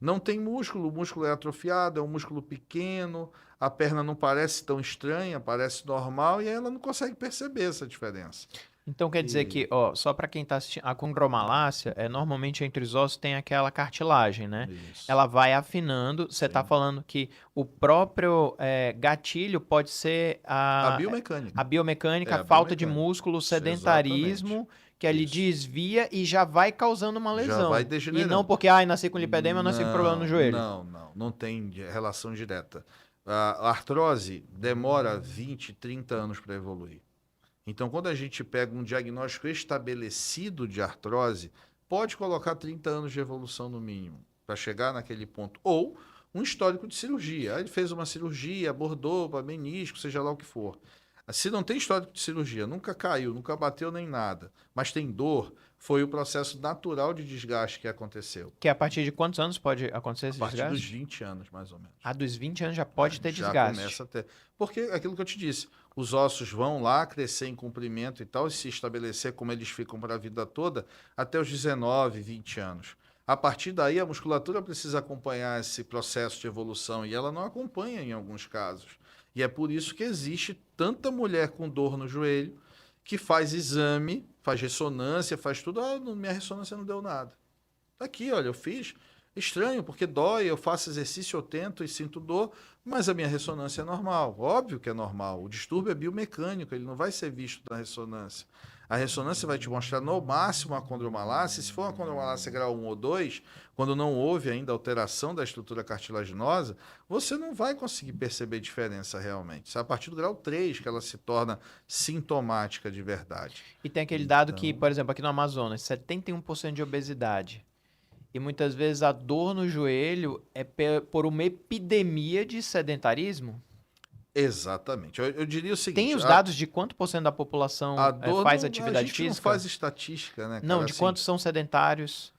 B: Não tem músculo, o músculo é atrofiado, é um músculo pequeno, a perna não parece tão estranha, parece normal e ela não consegue perceber essa diferença.
A: Então quer dizer que, ó, só para quem está assistindo, a condromalácia, normalmente entre os ossos tem aquela cartilagem, né?
B: Isso.
A: Ela vai afinando. Você está
B: Sim.
A: falando que o próprio gatilho pode ser
B: A
A: a
B: biomecânica.
A: biomecânica,
B: É,
A: a
B: a
A: falta de
B: biomecânica.
A: músculo, o
B: Exatamente.
A: sedentarismo, que ali
B: Isso.
A: desvia e já vai causando uma
B: Já vai
A: lesão. E não
B: degenerando.
A: porque, ai, nasci com lipedema, eu nasci com problema no joelho.
B: Não tem relação direta. A artrose demora 20, 30 anos para evoluir. Então, quando a gente pega um diagnóstico estabelecido de artrose, pode colocar 30 anos de evolução no mínimo, para chegar naquele ponto. Ou um histórico de cirurgia. Aí ele fez uma cirurgia, abordou para menisco, seja lá o que for. Se não tem histórico de cirurgia, nunca caiu, nunca bateu nem nada, mas tem dor, foi o processo natural de desgaste que aconteceu.
A: Que a partir de quantos anos pode acontecer
B: A
A: esse
B: partir dos
A: desgaste?
B: 20 anos, mais ou menos.
A: A dos 20 anos já pode ter
B: Já
A: desgaste.
B: começa a ter. Porque aquilo que eu te disse, os ossos vão lá crescer em comprimento e tal, e se estabelecer como eles ficam para a vida toda, até os 19, 20 anos. A partir daí, a musculatura precisa acompanhar esse processo de evolução, e ela não acompanha em alguns casos. E é por isso que existe tanta mulher com dor no joelho que faz exame, faz ressonância, faz tudo. Minha ressonância não deu nada. Tá aqui, olha, eu fiz. Estranho, porque dói, eu faço exercício, eu tento e sinto dor, mas a minha ressonância é normal. Óbvio que é normal. O distúrbio é biomecânico, ele não vai ser visto na ressonância. A ressonância vai te mostrar no máximo a condromalácia. Se for uma condromalácia grau 1 ou 2, quando não houve ainda alteração da estrutura cartilaginosa, você não vai conseguir perceber diferença realmente. Isso é a partir do grau 3 que ela se torna sintomática de verdade.
A: E tem aquele dado que, por exemplo, aqui no Amazonas, 71% de obesidade. E muitas vezes a dor no joelho é por uma epidemia de sedentarismo.
B: Exatamente. Eu diria o seguinte...
A: Tem os dados de quanto por cento da população
B: A dor
A: faz
B: não,
A: atividade
B: a gente
A: física?
B: não faz estatística, né, cara?
A: Não, de
B: Assim,
A: quantos são sedentários?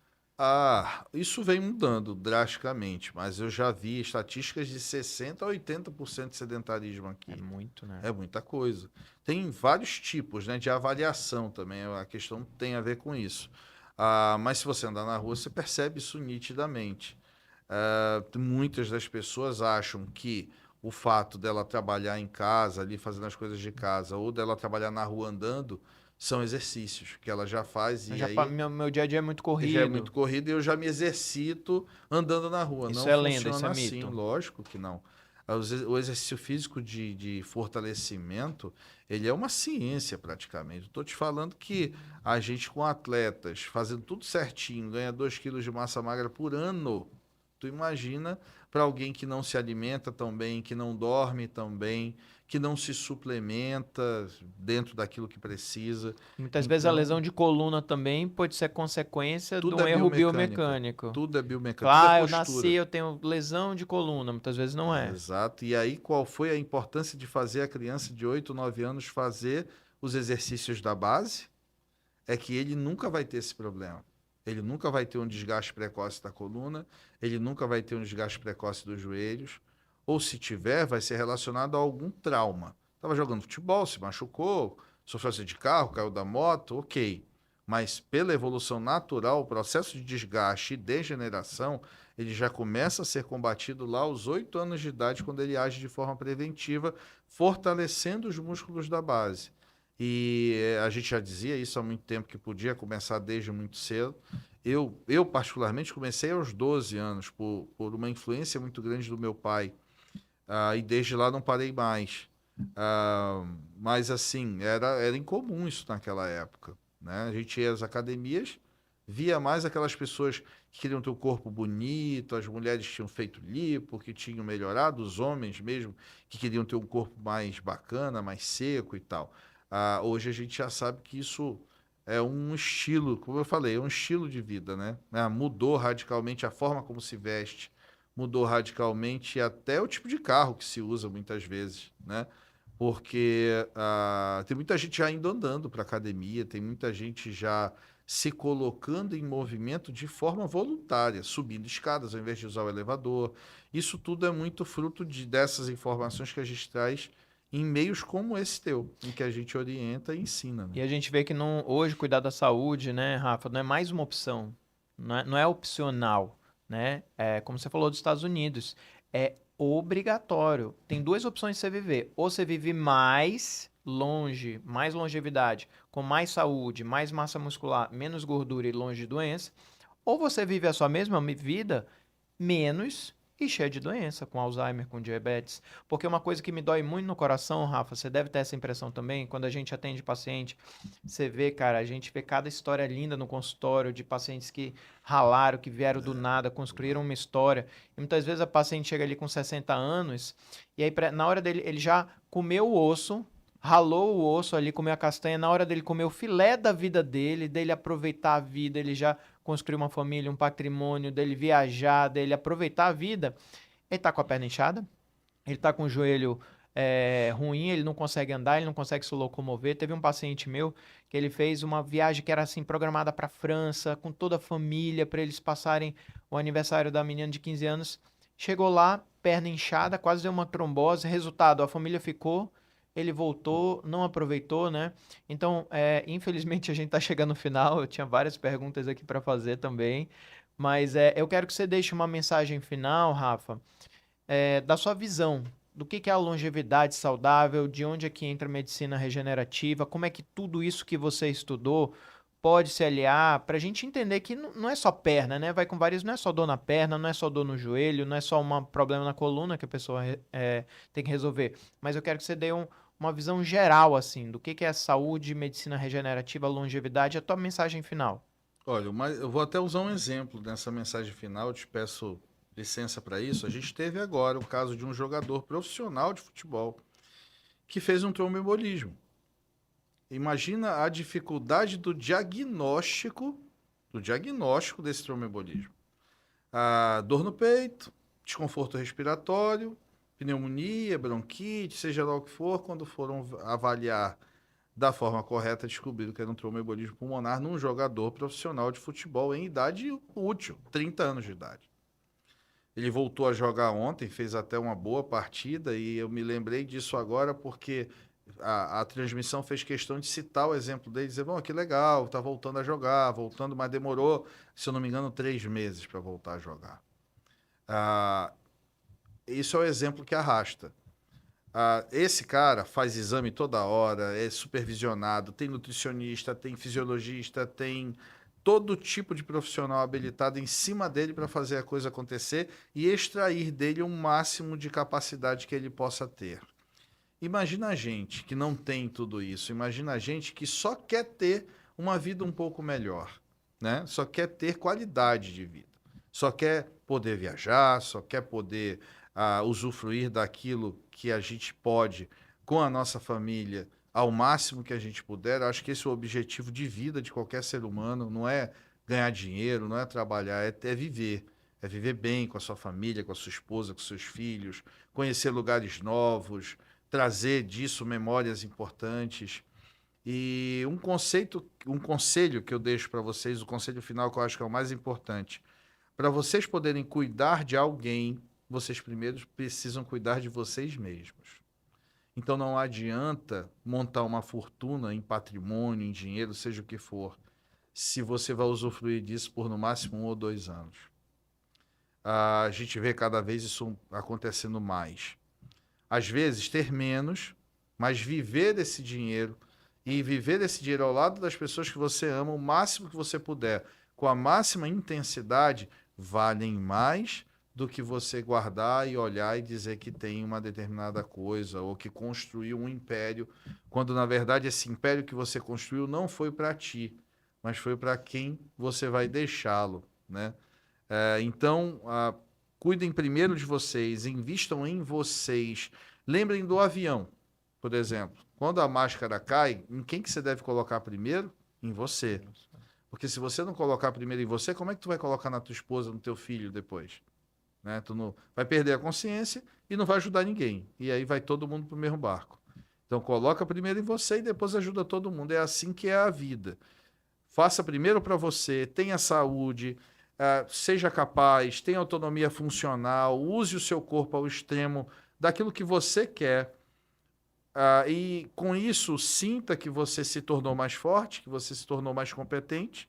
B: isso vem mudando drasticamente, mas eu já vi estatísticas de 60% a 80% de sedentarismo aqui.
A: É muito, né?
B: É muita coisa. Tem vários tipos, né, de avaliação também, a questão tem a ver com isso. Mas se você andar na rua, você percebe isso nitidamente. Muitas das pessoas acham que o fato dela trabalhar em casa, ali fazendo as coisas de casa, ou dela trabalhar na rua andando, são exercícios que ela já faz e aí
A: Meu dia a dia é muito
B: já é
A: corrido.
B: muito corrido e eu já me exercito andando na rua.
A: Isso
B: Não
A: é lenda,
B: funciona
A: isso é
B: assim,
A: mito.
B: lógico que não. O exercício físico de fortalecimento, ele é uma ciência praticamente. Estou te falando que a gente com atletas fazendo tudo certinho, ganha 2 quilos de massa magra por ano. Tu imagina para alguém que não se alimenta tão bem, que não dorme tão bem, que não se suplementa dentro daquilo que precisa.
A: Muitas vezes a lesão de coluna também pode ser consequência de
B: Tudo
A: um
B: é
A: erro
B: biomecânica.
A: biomecânico.
B: Tudo é biomecânico.
A: Claro,
B: Tudo é
A: eu
B: postura.
A: nasci, eu tenho lesão de coluna, muitas vezes não é.
B: Exato. E aí, qual foi a importância de fazer a criança de 8, 9 anos fazer os exercícios da base? É que ele nunca vai ter esse problema. Ele nunca vai ter um desgaste precoce da coluna, ele nunca vai ter um desgaste precoce dos joelhos, ou se tiver, vai ser relacionado a algum trauma. Estava jogando futebol, se machucou, sofreu acidente de carro, caiu da moto, ok. Mas pela evolução natural, o processo de desgaste e degeneração, ele já começa a ser combatido lá aos 8 anos de idade, quando ele age de forma preventiva, fortalecendo os músculos da base. E a gente já dizia isso há muito tempo, que podia começar desde muito cedo. Eu particularmente, comecei aos 12 anos, por uma influência muito grande do meu pai. E desde lá não parei mais. Mas, assim, era incomum isso naquela época, né? A gente ia às academias, via mais aquelas pessoas que queriam ter o corpo bonito, as mulheres que tinham feito lipo, que tinham melhorado, os homens mesmo, que queriam ter um corpo mais bacana, mais seco e tal. Hoje a gente já sabe que isso é um estilo, como eu falei, é um estilo de vida, né? Mudou radicalmente a forma como se veste, mudou radicalmente até o tipo de carro que se usa muitas vezes, né? Porque tem muita gente já indo andando para academia, tem muita gente já se colocando em movimento de forma voluntária, subindo escadas ao invés de usar o elevador. Isso tudo é muito fruto dessas informações que a gente traz em meios como esse teu, em que a gente orienta e ensina, né?
A: E a gente vê que não, hoje cuidar da saúde, né, Rafa, não é mais uma opção, não é opcional, né? É, como você falou dos Estados Unidos, é obrigatório. Tem duas opções de você viver. Ou você vive mais longe, mais longevidade, com mais saúde, mais massa muscular, menos gordura e longe de doença, ou você vive a sua mesma vida menos e cheia de doença, com Alzheimer, com diabetes. Porque uma coisa que me dói muito no coração, Rafa, você deve ter essa impressão também, quando a gente atende paciente, você vê, cara, a gente vê cada história linda no consultório de pacientes que ralaram, que vieram do nada, construíram uma história. E muitas vezes a paciente chega ali com 60 anos, e aí na hora dele, ele já comeu o osso, ralou o osso ali, comeu a castanha, na hora dele comer o filé da vida dele aproveitar a vida, ele já construir uma família, um patrimônio, dele viajar, dele aproveitar a vida, ele tá com a perna inchada, ele tá com o joelho ruim, ele não consegue andar, ele não consegue se locomover. Teve um paciente meu que ele fez uma viagem que era assim programada para França, com toda a família, para eles passarem o aniversário da menina de 15 anos. Chegou lá, perna inchada, quase deu uma trombose. Resultado, a família ficou, ele voltou, não aproveitou, né? Então, infelizmente a gente tá chegando no final. Eu tinha várias perguntas aqui para fazer também, mas eu quero que você deixe uma mensagem final, Rafa, da sua visão, do que é a longevidade saudável, de onde é que entra a medicina regenerativa, como é que tudo isso que você estudou pode se aliar, para a gente entender que não é só perna, né? Vai com vários, não é só dor na perna, não é só dor no joelho, não é só um problema na coluna que a pessoa tem que resolver, mas eu quero que você dê uma visão geral, assim, do que é saúde, medicina regenerativa, longevidade, a tua mensagem final.
B: Olha, mas eu vou até usar um exemplo nessa mensagem final, eu te peço licença para isso. A gente teve agora o caso de um jogador profissional de futebol que fez um tromboembolismo. Imagina a dificuldade do diagnóstico desse tromboembolismo. A dor no peito, desconforto respiratório, pneumonia, bronquite, seja lá o que for, quando foram avaliar da forma correta, descobriram que era um tromboembolismo pulmonar num jogador profissional de futebol em idade útil, 30 anos de idade. Ele voltou a jogar ontem, fez até uma boa partida, e eu me lembrei disso agora porque a transmissão fez questão de citar o exemplo dele, dizer, bom, que legal, tá voltando a jogar, voltando, mas demorou, se eu não me engano, 3 meses para voltar a jogar. Ah, isso é o exemplo que arrasta. Esse cara faz exame toda hora, é supervisionado, tem nutricionista, tem fisiologista, tem todo tipo de profissional habilitado em cima dele para fazer a coisa acontecer e extrair dele o máximo de capacidade que ele possa ter. Imagina a gente que não tem tudo isso, imagina a gente que só quer ter uma vida um pouco melhor, né? Só quer ter qualidade de vida, só quer poder viajar, só quer poder usufruir daquilo que a gente pode com a nossa família ao máximo que a gente puder. Acho que esse é o objetivo de vida de qualquer ser humano, não é ganhar dinheiro, não é trabalhar, é viver. É viver bem com a sua família, com a sua esposa, com seus filhos, conhecer lugares novos, trazer disso memórias importantes. E um conselho que eu deixo para vocês, o conselho final que eu acho que é o mais importante. Para vocês poderem cuidar de alguém, vocês primeiro precisam cuidar de vocês mesmos. Então não adianta montar uma fortuna em patrimônio, em dinheiro, seja o que for, se você vai usufruir disso por no máximo 1 ou 2 anos. A gente vê cada vez isso acontecendo mais. Às vezes ter menos, mas viver desse dinheiro e viver desse dinheiro ao lado das pessoas que você ama o máximo que você puder, com a máxima intensidade, valem mais do que você guardar e olhar e dizer que tem uma determinada coisa ou que construiu um império, quando na verdade esse império que você construiu não foi para ti, mas foi para quem você vai deixá-lo, né? Então, cuidem primeiro de vocês, invistam em vocês. Lembrem do avião, por exemplo. Quando a máscara cai, em quem que você deve colocar primeiro? Em você. Porque se você não colocar primeiro em você, como é que tu vai colocar na tua esposa, no teu filho depois? Né? Tu não vai perder a consciência e não vai ajudar ninguém. E aí vai todo mundo para o mesmo barco. Então coloca primeiro em você e depois ajuda todo mundo. É assim que é a vida. Faça primeiro para você, tenha saúde, seja capaz, tenha autonomia funcional, use o seu corpo ao extremo daquilo que você quer. E com isso, sinta que você se tornou mais forte, que você se tornou mais competente,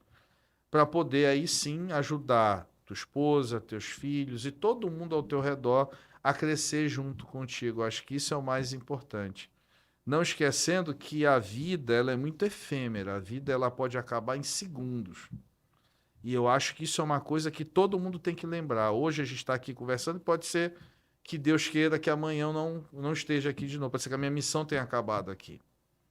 B: para poder aí sim ajudar tua esposa, teus filhos e todo mundo ao teu redor a crescer junto contigo. Acho que isso é o mais importante. Não esquecendo que a vida ela é muito efêmera, a vida ela pode acabar em segundos. E eu acho que isso é uma coisa que todo mundo tem que lembrar. Hoje a gente está aqui conversando e pode ser que Deus queira que amanhã eu não esteja aqui de novo. Pode ser que a minha missão tenha acabado aqui.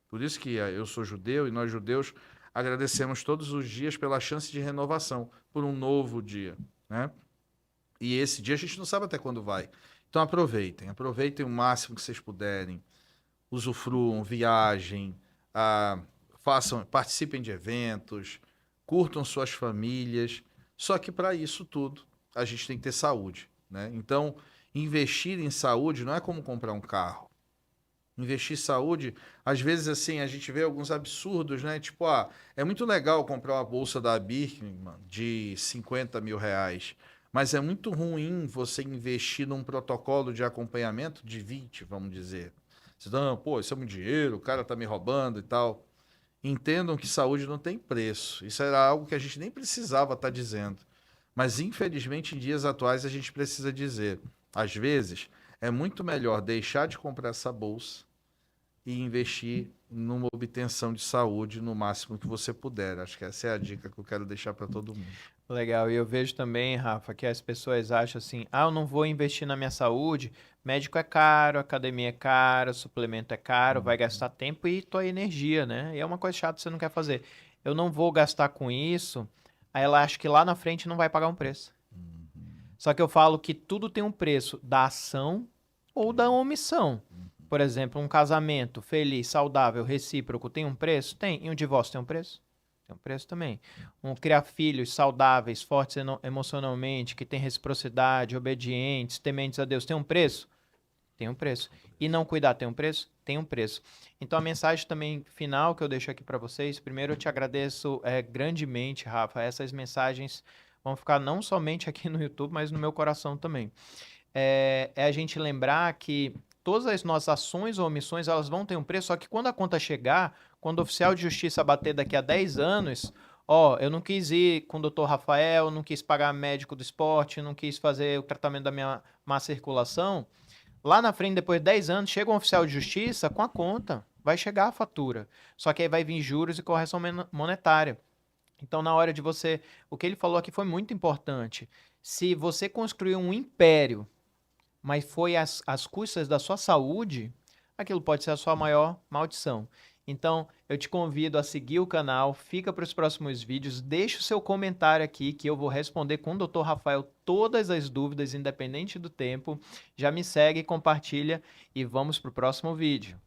B: Por isso que eu sou judeu e nós judeus agradecemos todos os dias pela chance de renovação, por um novo dia, né? E esse dia a gente não sabe até quando vai. Então aproveitem o máximo que vocês puderem, usufruam, viajem, participem de eventos, curtam suas famílias. Só que para isso tudo a gente tem que ter saúde, né? Então, investir em saúde não é como comprar um carro. Investir em saúde, às vezes assim, a gente vê alguns absurdos, né? Tipo, é muito legal comprar uma bolsa da Birkman de 50 mil reais, mas é muito ruim você investir num protocolo de acompanhamento de 20, vamos dizer. Você não, pô, isso é muito dinheiro, o cara tá me roubando e tal. Entendam que saúde não tem preço. Isso era algo que a gente nem precisava estar dizendo. Mas, infelizmente, em dias atuais, a gente precisa dizer. Às vezes, é muito melhor deixar de comprar essa bolsa e investir numa obtenção de saúde no máximo que você puder. Acho que essa é a dica que eu quero deixar para todo mundo.
A: Legal, e eu vejo também, Rafa, que as pessoas acham assim, eu não vou investir na minha saúde, médico é caro, academia é cara, suplemento é caro, vai gastar tempo e tua energia, né? E é uma coisa chata que você não quer fazer. Eu não vou gastar com isso, aí ela acha que lá na frente não vai pagar um preço. Só que eu falo que tudo tem um preço da ação ou da omissão. Por exemplo, um casamento feliz, saudável, recíproco tem um preço? Tem. E um divórcio tem um preço? Tem um preço também. Criar filhos saudáveis, fortes emocionalmente, que têm reciprocidade, obedientes, tementes a Deus, tem um preço? Tem um preço. E não cuidar tem um preço? Tem um preço. Então a mensagem também final que eu deixo aqui para vocês, primeiro eu te agradeço grandemente, Rafa. Essas mensagens vão ficar não somente aqui no YouTube, mas no meu coração também. É a gente lembrar que todas as nossas ações ou omissões, elas vão ter um preço, só que quando a conta chegar, quando o oficial de justiça bater daqui a 10 anos, eu não quis ir com o doutor Rafael, não quis pagar médico do esporte, não quis fazer o tratamento da minha má circulação, lá na frente, depois de 10 anos, chega um oficial de justiça com a conta, vai chegar a fatura, só que aí vai vir juros e correção monetária. Então, na hora de você, o que ele falou aqui foi muito importante. Se você construiu um império, mas foi às custas da sua saúde, aquilo pode ser a sua maior maldição. Então, eu te convido a seguir o canal, fica para os próximos vídeos, deixa o seu comentário aqui que eu vou responder com o Dr. Rafael todas as dúvidas, independente do tempo. Já me segue, compartilha e vamos para o próximo vídeo.